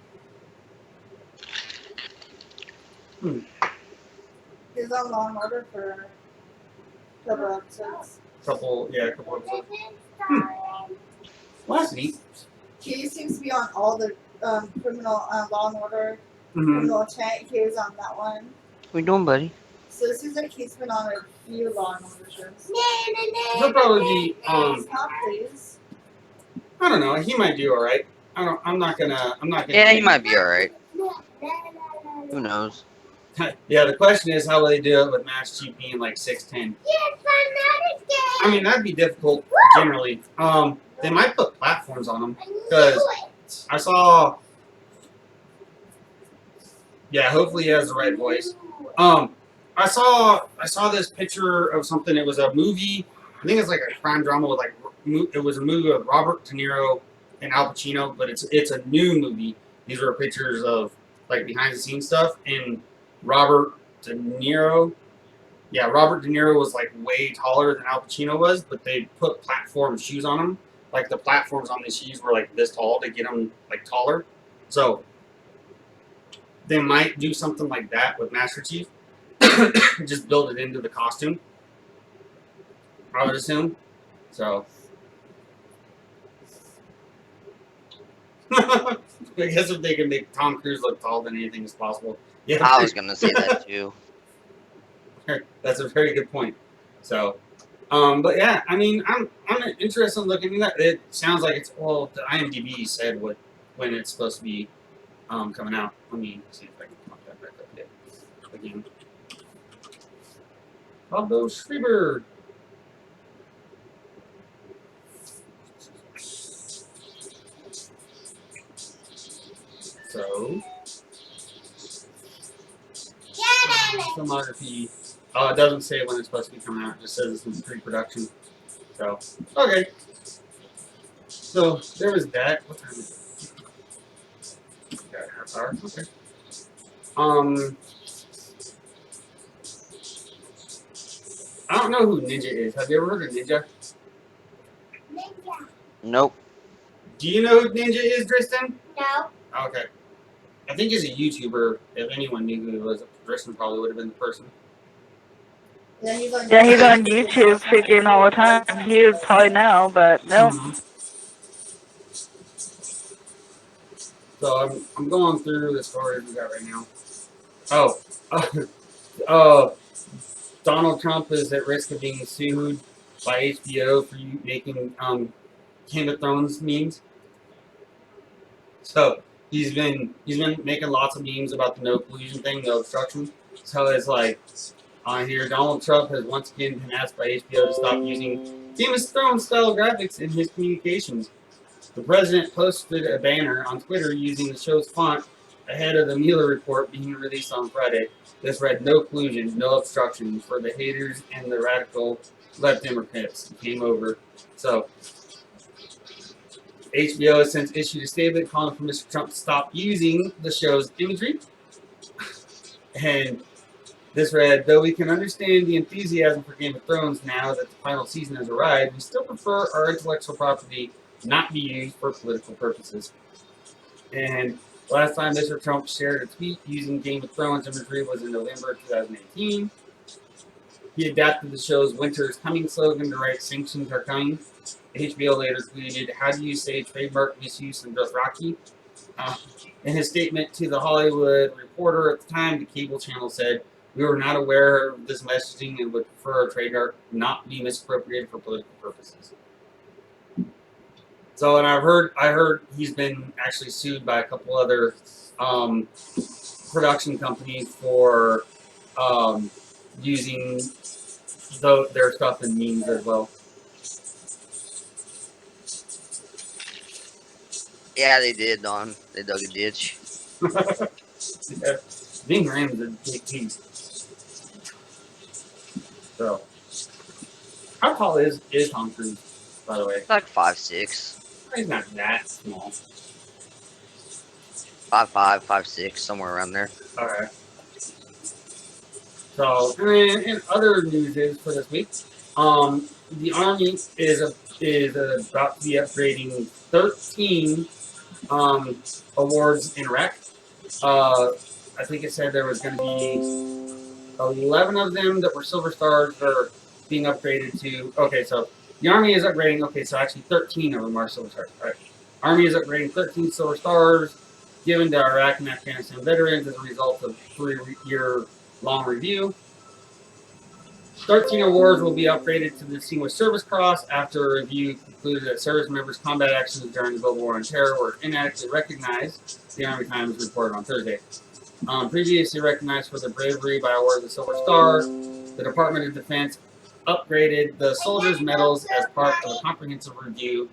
He was on Law and Order for a couple episodes. A couple episodes. Well, that's neat. He seems to be on all the criminal Law and Order, Mm-hmm. criminal check. He was on that one. What you doing, buddy? So it seems like he's been on a few Law and Order shows. He'll probably be Top please. I don't know. He might do all right. I'm not gonna. Yeah, he might be alright. Who knows? Yeah, the question is, how will they do it with Master Chief being like 6'10"? I mean, that'd be difficult generally. They might put platforms on him because I saw. Yeah, hopefully he has the right voice. I saw this picture of something. It was a movie. I think it's like a crime drama with like. It was a movie with Robert De Niro and Al Pacino, but it's a new movie. These were pictures of like behind the scenes stuff, and Robert De Niro was like way taller than Al Pacino was, but they put platform shoes on him. Like the platforms on the shoes were like this tall to get him like taller. So they might do something like that with Master Chief. Just build it into the costume, I would assume. So I guess if they can make Tom Cruise look tall, then anything is possible. Yeah, I was gonna say that too. that's a very good point. So, but yeah, I mean, I'm interested in looking at that. It sounds like it's the IMDb said when it's supposed to be coming out. Let me see if I can come up that back up again. Pablo Schreiber. So, filmography. It doesn't say when it's supposed to be coming out. It just says it's in pre-production. So, okay. So there was that. What time is it? Got a half hour. Okay. I don't know who Ninja is. Have you ever heard of Ninja? Nope. Do you know who Ninja is, Tristan? No. Okay. I think he's a YouTuber. If anyone knew who he was, Tristan probably would have been the person. Yeah, he's on YouTube freaking all the time. He would probably know, but no. So I'm going through the stories we got right now. Donald Trump is at risk of being sued by HBO for making Game of Thrones memes. So he's been making lots of memes about the no collusion thing, no obstruction. So it's like on here, Donald Trump has once again been asked by HBO to stop using Game of Thrones style graphics in his communications. The president posted a banner on Twitter using the show's font ahead of the Mueller report being released on Friday. This read, "No collusion, no obstruction for the haters and the radical left Democrats who came over." So, HBO has since issued a statement calling for Mr. Trump to stop using the show's imagery. And this read, "Though we can understand the enthusiasm for Game of Thrones now that the final season has arrived, we still prefer our intellectual property not be used for political purposes." And last time Mr. Trump shared a tweet using Game of Thrones imagery was in November 2018. He adapted the show's "Winter is Coming" slogan to write, "Sanctions are coming." HBO later tweeted, "How do you say trademark misuse in Dothraki?" In his statement to The Hollywood Reporter at the time, the cable channel said, "We were not aware of this messaging and would prefer our trademark not be misappropriated for political purposes." So, and I heard he's been actually sued by a couple other production companies for using their stuff in memes as well. Yeah, they did, Don. They dug a ditch. Yeah. Ving Rhames is a big piece. So, how tall is Tom Cruise, by the way? It's like 5'6", He's not that small. 5'5", 5'6", somewhere around there. Alright. So, and in other news is for this week, the Army is about to be upgrading 13 awards in Iraq. I think it said there was going to be 11 of them that were Silver Stars that are being upgraded to. Okay, so the Army is upgrading. Okay, so actually 13 of them are Silver Stars. Right. Army is upgrading 13 Silver Stars given to Iraq and Afghanistan veterans as a result of 3-year-long review. 13 awards will be upgraded to the Distinguished Service Cross after a review concluded that service members' combat actions during the Global War on Terror were inadequately recognized, the Army Times reported on Thursday. Previously recognized for their bravery by award of the Silver Star, the Department of Defense upgraded the soldiers' medals as part of a comprehensive review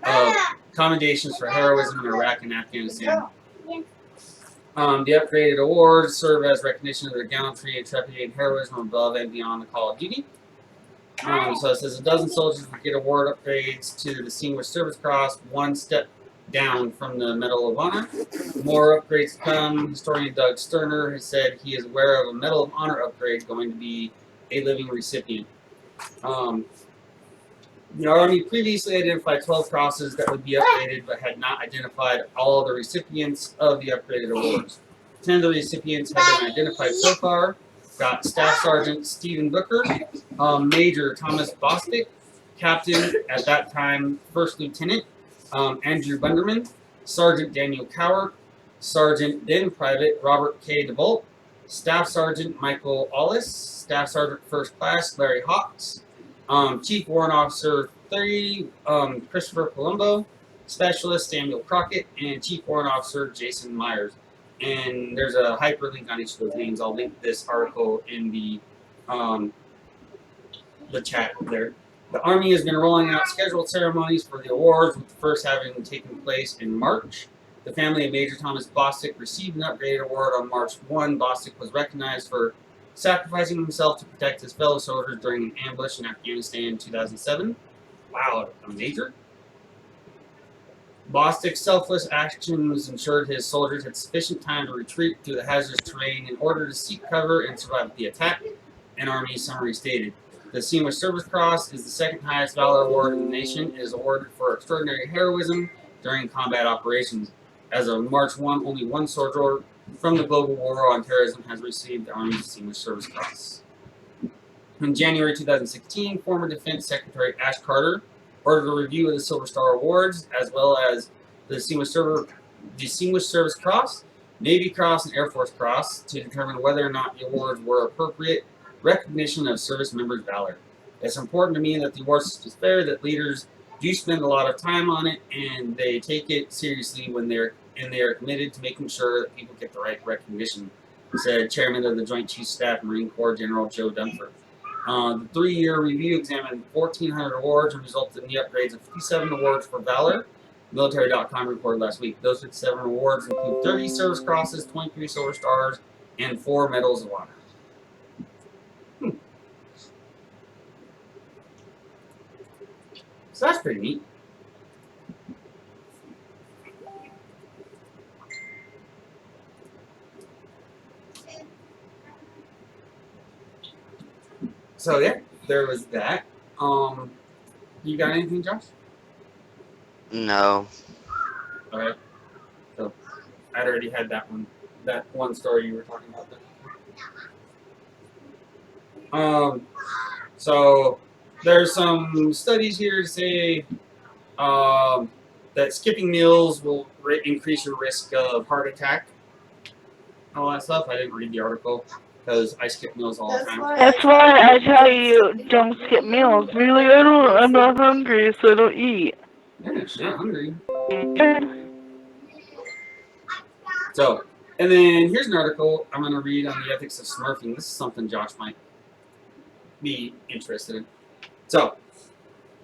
of commendations for heroism in Iraq and Afghanistan. The upgraded awards serve as recognition of their gallantry, intrepidity, and heroism above and beyond the call of duty. So it says a dozen soldiers will get award upgrades to the Distinguished Service Cross, one step down from the Medal of Honor. More upgrades to come. Historian Doug Sterner has said he is aware of a Medal of Honor upgrade going to be a living recipient. The Army previously identified 12 crosses that would be upgraded, but had not identified all of the recipients of the upgraded awards. 10 of the recipients have been identified so far. Got Staff Sergeant Stephen Booker, Major Thomas Bostic, Captain at that time First Lieutenant Andrew Bunderman, Sergeant Daniel Cowart, Sergeant then Private Robert K. DeVolt, Staff Sergeant Michael Ollis, Staff Sergeant First Class Larry Hawks, Chief Warrant Officer 30, Christopher Colombo, Specialist Samuel Crockett, and Chief Warrant Officer Jason Myers. And there's a hyperlink on each of those names. I'll link this article in the the chat there. The Army has been rolling out scheduled ceremonies for the awards, with the first having taken place in March. The family of Major Thomas Bostic received an upgraded award on March 1. Bostic was recognized for sacrificing himself to protect his fellow soldiers during an ambush in Afghanistan in 2007. Wow, a major? Bostic's selfless actions ensured his soldiers had sufficient time to retreat through the hazardous terrain in order to seek cover and survive the attack, an Army summary stated. The Distinguished Service Cross is the second highest valor award in the nation. It is awarded for extraordinary heroism during combat operations. As of March 1, only one soldier from the global war on terrorism has received the Army's Distinguished Service Cross. In January 2016, former Defense Secretary Ash Carter ordered a review of the Silver Star Awards, as well as the Distinguished Service Cross, Navy Cross, and Air Force Cross, to determine whether or not the awards were appropriate recognition of service members' valor. It's important to me that the award system is fair, that leaders do spend a lot of time on it, and they take it seriously when they are committed to making sure that people get the right recognition, said Chairman of the Joint Chiefs Staff, Marine Corps General Joe Dunford. The 3-year review examined 1,400 awards and resulted in the upgrades of 57 awards for valor. Military.com reported last week. Those 57 awards include 30 Service Crosses, 23 Silver Stars, and 4 Medals of Honor. So that's pretty neat. So yeah, there was that. You got anything, Josh? No. Alright. So I'd already had that one story you were talking about there. So there's some studies here to say that skipping meals will increase your risk of heart attack. All that stuff. I didn't read the article because I skip meals all the time. That's why I tell you don't skip meals. Really, I'm not hungry, so I don't eat. Yeah, you're not hungry. So, and then here's an article I'm going to read on the ethics of smurfing. This is something Josh might be interested in. So,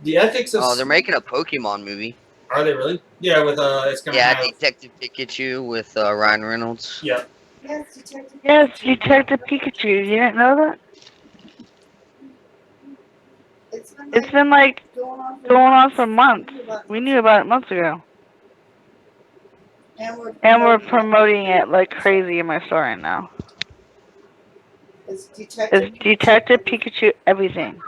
the ethics of... Oh, they're making a Pokemon movie. Are they really? Yeah, with it's going to have... Detective Pikachu with Ryan Reynolds. Yeah. Yes, Detective. Yes, Detective Pikachu. You didn't know that? It's been like going on for months. We knew about it months ago. And we're promoting it like crazy in my store right now. It's Detective Pikachu everything.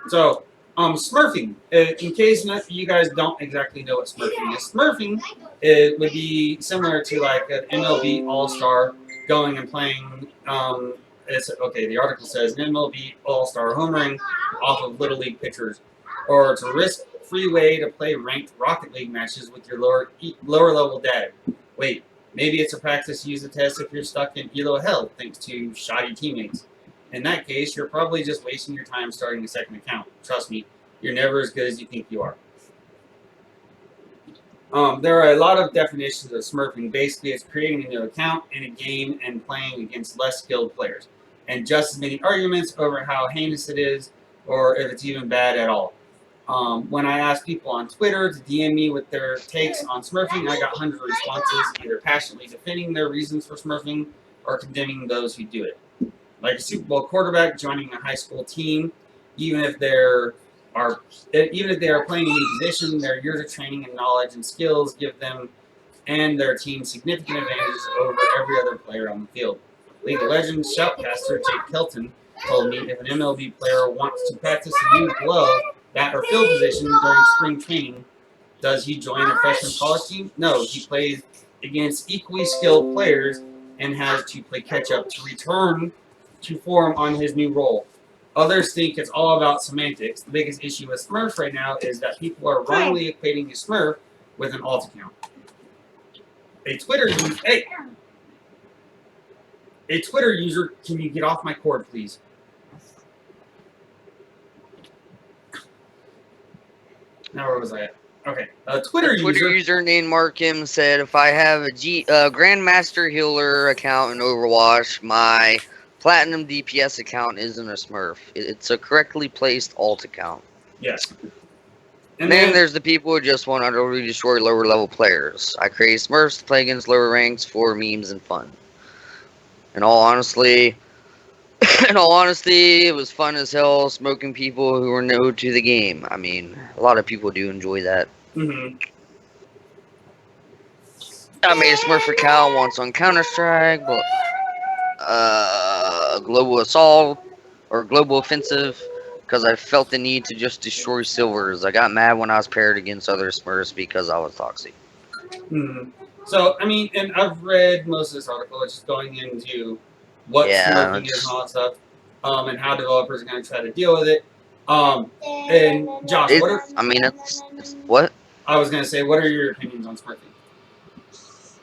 So, smurfing. In case you guys don't exactly know what smurfing is, smurfing it would be similar to like an MLB All-Star going and playing. The article says an MLB All-Star homering off of Little League pitchers, or it's a risk-free way to play ranked Rocket League matches with your lower level dad. Wait, maybe it's a practice to use the test if you're stuck in Elo hell thanks to shoddy teammates. In that case, you're probably just wasting your time starting a second account. Trust me, you're never as good as you think you are. There are a lot of definitions of smurfing. Basically, it's creating a new account in a game and playing against less skilled players. And just as many arguments over how heinous it is, or if it's even bad at all. When I asked people on Twitter to DM me with their takes on smurfing, I got hundreds of responses, either passionately defending their reasons for smurfing or condemning those who do it. Like a Super Bowl quarterback joining a high school team, even if they are playing a new position, their years of training and knowledge and skills give them and their team significant advantages over every other player on the field. League of Legends shoutcaster Jake Kelton told me if an MLB player wants to practice a new glove, bat, or field position during spring training, does he join a freshman college team? No, he plays against equally skilled players and has to play catch-up to return to form on his new role. Others think it's all about semantics. The biggest issue with Smurf right now is that people are wrongly equating a Smurf with an alt account. A Twitter user, can you get off my cord, please? Now where was I at? Okay, Twitter user named Markham said, if I have a Grandmaster Healer account in Overwatch, my platinum DPS account isn't a Smurf. It's a correctly placed alt account. Yes. And then there's the people who just want to utterly destroy lower level players. I create Smurfs to play against lower ranks for memes and fun. In all honesty, it was fun as hell smoking people who were new to the game. I mean, a lot of people do enjoy that. Mm-hmm. I made a Smurf account once on Counter-Strike, but Global Assault or Global Offensive, because I felt the need to just destroy silvers. I got mad when I was paired against other Smurfs because I was toxic. Mm-hmm. So, I mean, and I've read most of this article. It's just going into what smoking is and all that stuff, and how developers are going to try to deal with it. And Josh, it's what? I was going to say, what are your opinions on smurfing?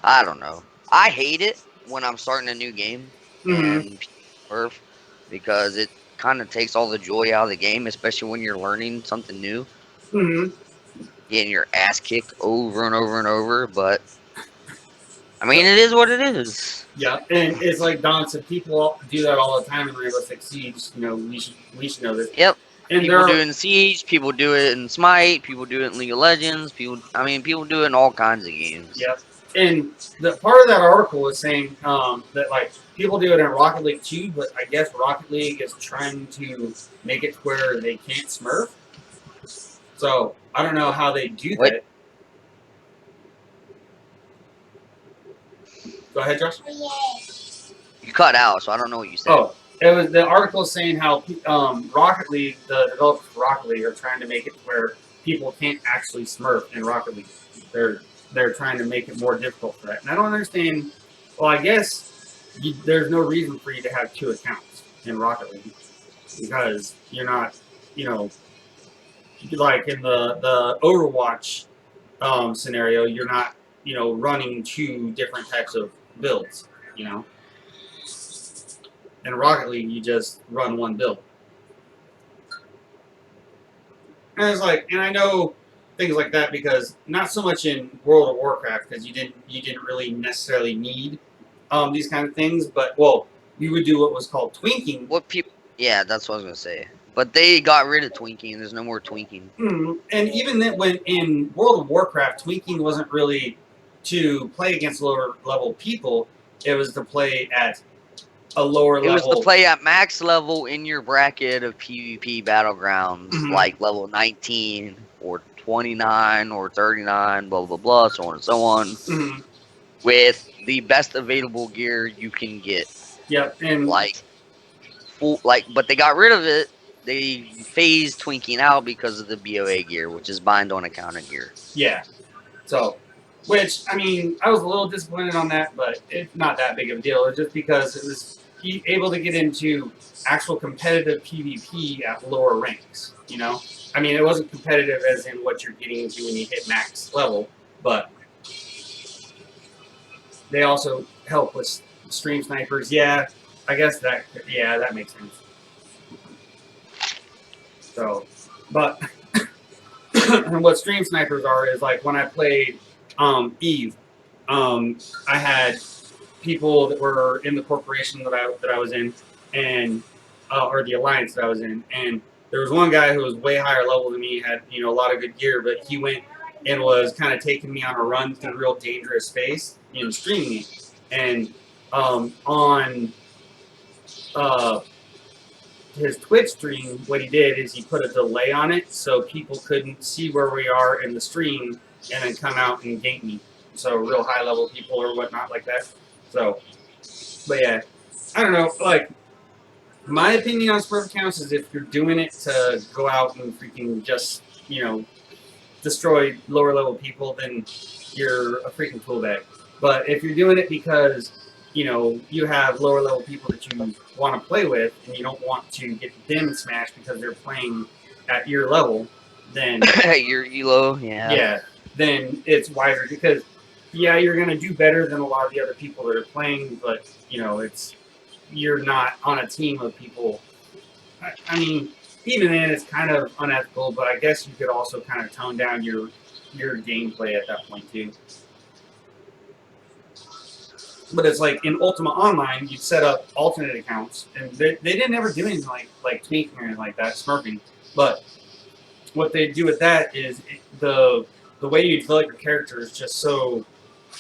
I don't know. I hate it when I'm starting a new game and Smurf because it kind of takes all the joy out of the game, especially when you're learning something new. Getting your ass kicked over and over and over, but I mean, it is what it is. Yeah, and it's like Don said, people do that all the time in Rainbow Six Siege. You know, we should know this. Yep. And people do it in Siege, people do it in Smite, people do it in League of Legends, people do it in all kinds of games. Yep. And the part of that article was saying that like people do it in Rocket League too, but I guess Rocket League is trying to make it to where they can't smurf. So I don't know how they do that. Go ahead, Josh. You cut out, so I don't know what you said. Oh, it was the article saying how Rocket League, the developers of Rocket League, are trying to make it to where people can't actually smurf in Rocket League. They're trying to make it more difficult for that, and I don't understand. Well, I guess there's no reason for you to have 2 accounts in Rocket League because you're not, you know, like in the Overwatch scenario, you're not, you know, running 2 different types of builds, you know. In Rocket League, you just run 1 build. And it's like, and I know things like that because not so much in World of Warcraft because you didn't really necessarily need these kind of things, but well, we would do what was called twinking. Yeah, that's what I was gonna say. But they got rid of twinking. There's no more twinking. And even then, when in World of Warcraft, twinking wasn't really to play against lower level people. It was to play at a lower level. It was to play at max level in your bracket of PvP battlegrounds, like level 19 or 29 or 39, blah blah blah, so on and so on, with the best available gear you can get. Yep, and but they got rid of it. They phased twinking out because of the BOA gear, which is bind on account of gear. Yeah, so. Which, I mean, I was a little disappointed on that, but it's not that big of a deal. It's just because it was able to get into actual competitive PvP at lower ranks, you know? I mean, it wasn't competitive as in what you're getting into when you hit max level, but they also help with stream snipers. Yeah, I guess that makes sense. So, but what stream snipers are is like when I played Eve, I had people that were in the corporation that I was in, and or the alliance that I was in, and there was one guy who was way higher level than me, had a lot of good gear, but he went and was kind of taking me on a run through real dangerous space and streaming me, and on his Twitch stream, what he did is he put a delay on it so people couldn't see where we are in the stream and then come out and gank me. So real high level people or whatnot like that. So, but yeah, I don't know. Like, my opinion on Smurf accounts is if you're doing it to go out and freaking just, destroy lower level people, then you're a freaking tool bag. But if you're doing it because, you have lower level people that you want to play with and you don't want to get them smashed because they're playing at your level, then your elo, yeah, then it's wiser because you're gonna do better than a lot of the other people that are playing, but you're not on a team of people. I mean, even then it's kind of unethical, but I guess you could also kind of tone down your gameplay at that point too. But it's like in Ultima Online, you set up alternate accounts, and they didn't ever do anything like tweaking or anything like that, smurfing. But what they do with that is the way you develop your character is just so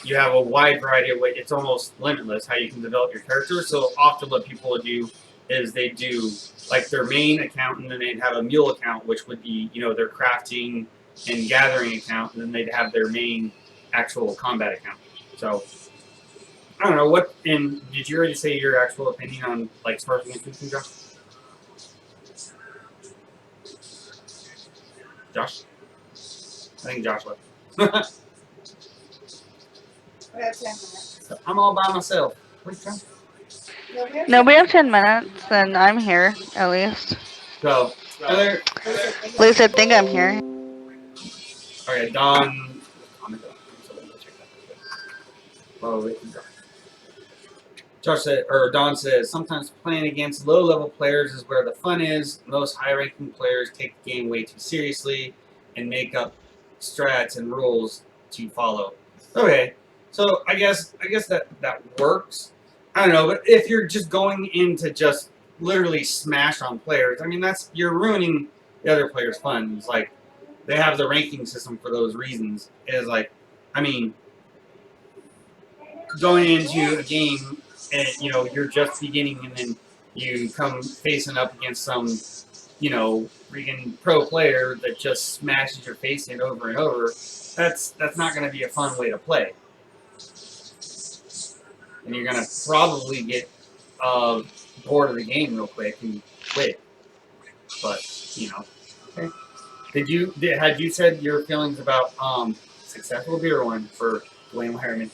you have a wide variety of ways. It's almost limitless how you can develop your character. So often what people do is they do like their main account, and then they'd have a mule account, which would be, you know, their crafting and gathering account, and then they'd have their main actual combat account. So I don't know what. And did you already say your actual opinion on like smurfing and tweaking, Josh? Josh? I think Josh left. We have 10 minutes. I'm all by myself. Where's Josh? No, we have 10 minutes, and I'm here, at least. So, other. At least I think I'm here. Okay, Don. Oh, Josh said, or Don says, sometimes playing against low-level players is where the fun is. Most high-ranking players take the game way too seriously and make up strats and rules to follow. Okay, so I guess that works. I don't know, but if you're just going in to just literally smash on players, I mean, you're ruining the other players' fun. It's like they have the ranking system for those reasons. It's like, I mean, going into a game and, you know, you're just beginning and then you come facing up against some, you know, freaking pro player that just smashes your face in over and over, that's not going to be a fun way to play. And you're going to probably get bored of the game real quick and quit. But, you know. Okay. Had you said your feelings about successful beer one for Dwayne Harriman?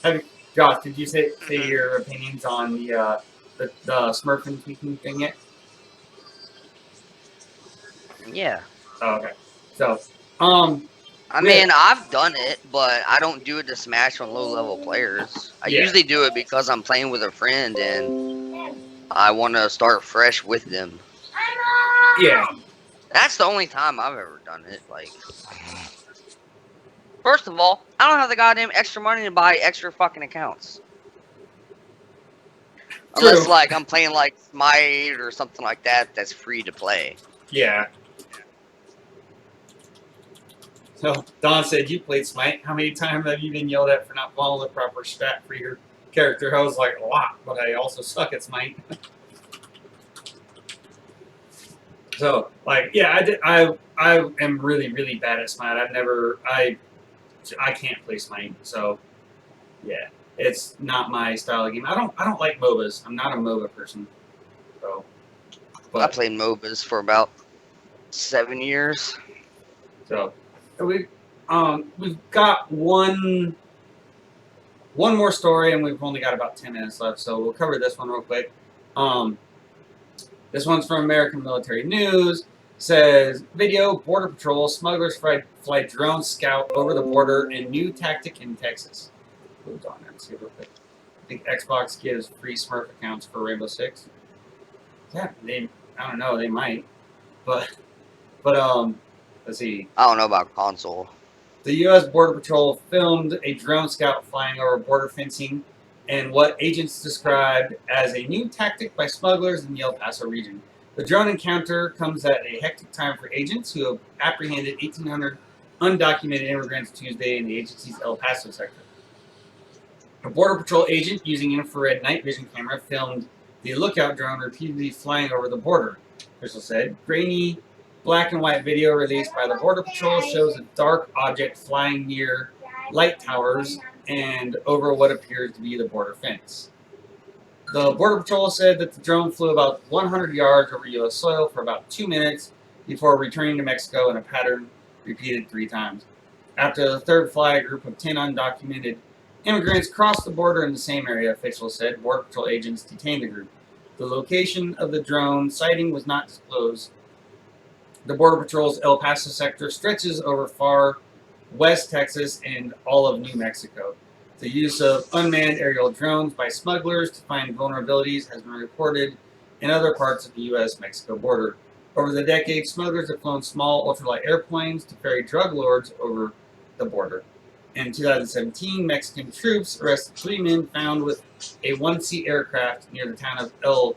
Josh, did you say your opinions on the Smurf and tweaking thing yet? Yeah. Oh, okay. So, I mean, I've done it, but I don't do it to smash on low-level players. I usually do it because I'm playing with a friend and I want to start fresh with them. Yeah. That's the only time I've ever done it. Like, first of all, I don't have the goddamn extra money to buy extra fucking accounts. Unless, like, I'm playing, like, Smite or something like that that's free to play. Yeah. So, Don said you played Smite. How many times have you been yelled at for not following the proper stat for your character? I was like, a lot, but I also suck at Smite. So, like, yeah, I am really, really bad at Smite. I can't play Smite, so yeah, it's not my style of game. I don't like MOBAs. I'm not a MOBA person. So, but I played MOBAs for about 7 years. So we've got one more story, and we've only got about 10 minutes left, so we'll cover this one real quick. This one's from American Military News. Says, video, Border Patrol, smugglers fly drone scout over the border in new tactic in Texas. Moved on there, let's see real quick. I think Xbox gives free Smurf accounts for Rainbow Six. Yeah, I don't know, they might. But let's see. I don't know about console. The U.S. Border Patrol filmed a drone scout flying over border fencing and what agents described as a new tactic by smugglers in the El Paso region. The drone encounter comes at a hectic time for agents who have apprehended 1,800 undocumented immigrants Tuesday in the agency's El Paso sector. A Border Patrol agent using infrared night vision camera filmed the lookout drone repeatedly flying over the border, officials said. Grainy black and white video released by the Border Patrol shows a dark object flying near light towers and over what appears to be the border fence. The Border Patrol said that the drone flew about 100 yards over U.S. soil for about 2 minutes before returning to Mexico in a pattern repeated 3 times. After the third flight, a group of 10 undocumented immigrants crossed the border in the same area, officials said. Border Patrol agents detained the group. The location of the drone sighting was not disclosed. The Border Patrol's El Paso sector stretches over far west Texas and all of New Mexico. The use of unmanned aerial drones by smugglers to find vulnerabilities has been reported in other parts of the U.S.-Mexico border. Over the decades, smugglers have flown small ultralight airplanes to ferry drug lords over the border. In 2017, Mexican troops arrested 3 men found with a one-seat aircraft near the town of El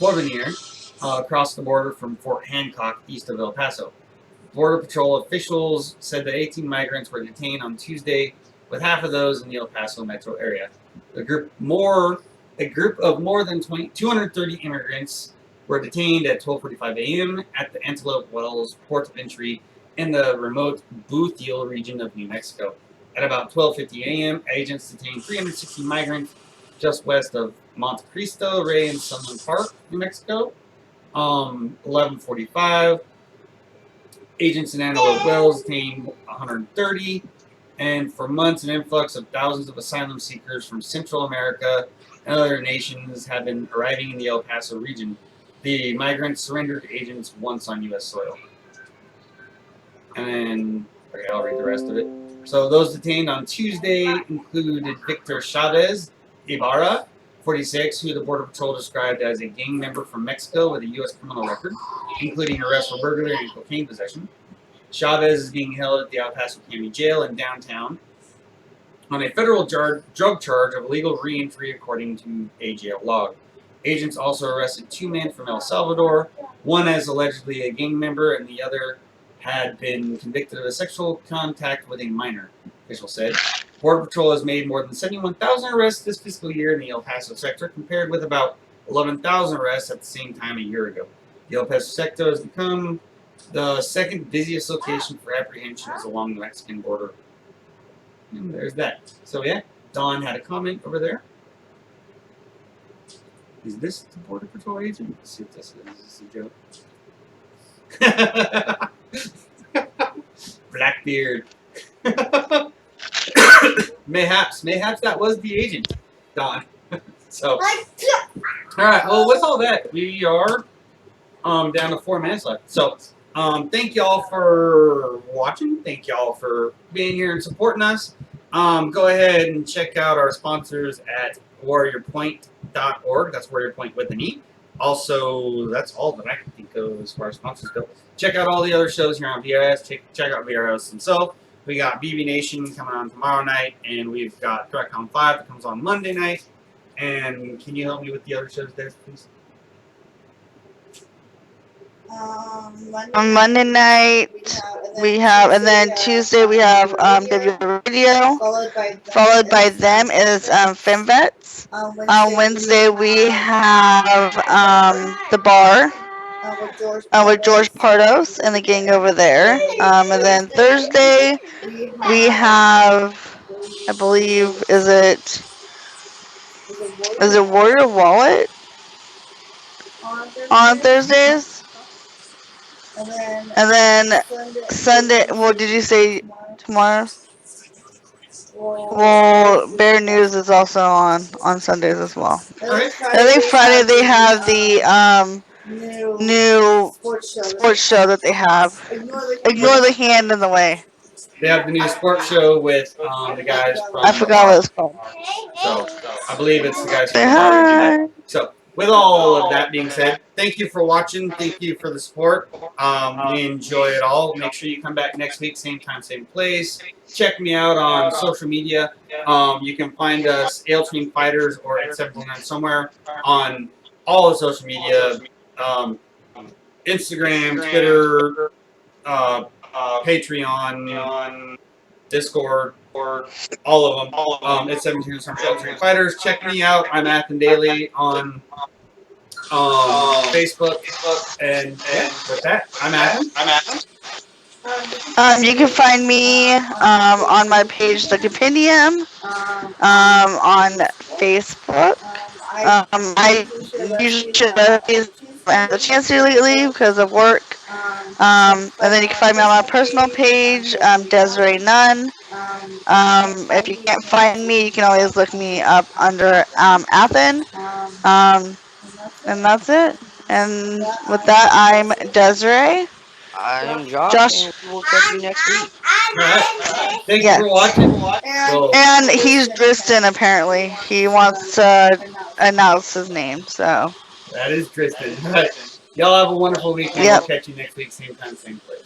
Porvenir, across the border from Fort Hancock, east of El Paso. Border Patrol officials said that 18 migrants were detained on Tuesday, with half of those in the El Paso metro area. A group of more than 230 immigrants were detained at 12:45 a.m. at the Antelope Wells port of entry in the remote Bootheel region of New Mexico. At about 12:50 a.m., agents detained 360 migrants just west of Monte Cristo Rey in Sunland Park, New Mexico. 11:45. Agents in Antelope Wells detained 130, and for months, an influx of thousands of asylum seekers from Central America and other nations have been arriving in the El Paso region. The migrants surrendered to agents once on U.S. soil. And then, okay, I'll read the rest of it. So those detained on Tuesday included Victor Chavez Ibarra, 46, who the Border Patrol described as a gang member from Mexico with a U.S. criminal record, including arrest for burglary and cocaine possession. Chavez is being held at the El Paso County Jail in downtown on a federal drug charge of illegal re-entry, according to a jail log. Agents also arrested 2 men from El Salvador, one as allegedly a gang member and the other had been convicted of a sexual contact with a minor, officials said. Border Patrol has made more than 71,000 arrests this fiscal year in the El Paso sector, compared with about 11,000 arrests at the same time a year ago. The El Paso sector has become the second busiest location for apprehensions along the Mexican border. And there's that. So yeah, Don had a comment over there. Is this the Border Patrol agent? Let's see if this is a joke. Blackbeard. Mayhaps that was the agent, Don. So, all right. Well, with all that, we are down to 4 minutes left. So, thank y'all for watching. Thank y'all for being here and supporting us. Go ahead and check out our sponsors at warriorpoint.org. That's Warrior Point with an E. Also, that's all that I can think of as far as sponsors go. Check out all the other shows here on VRS. Check out VRS himself. We got BB Nation coming on tomorrow night, and we've got ThreatCon 5 that comes on Monday night. And can you help me with the other shows there, please? On Monday night, we have, and then Tuesday we have W Radio. Followed by them is FemVets. On Wednesday we have The Bar with George Pardos and the gang over there. And then Thursday we have, I believe, is it Warrior Wallet on Thursdays? And then Sunday, well, did you say tomorrow? Well, Bear News is also on Sundays as well. I think Friday they have the new sports show that they have. Ignore the hand in the way. They have the new sports show with the guys from I forgot what it's called. So I believe it's the guys from Say hi. So with all of that being said, thank you for watching. Thank you for the support. We enjoy it all. Make sure you come back next week, same time, same place. Check me out on social media. You can find us Train Fighters or at 1700 somewhere on all the social media. Instagram, Twitter, Patreon, Discord, all of them. It's 17 Train Fighters. Check me out. I'm Athen Daily on Facebook. And with that, I'm Athen. You can find me on my page, The Compendium, on Facebook. I usually have the chance to lately because of work. And then you can find me on my personal page, Desiree Nunn. If you can't find me, you can always look me up under Athen. And that's it. And with that, I'm Desiree. I'm Josh. And we'll catch you next week. Thank you for watching. And he's Tristan, apparently. He wants to announce his name, so. That is Tristan. Y'all have a wonderful weekend. We'll catch you next week, same time, same place.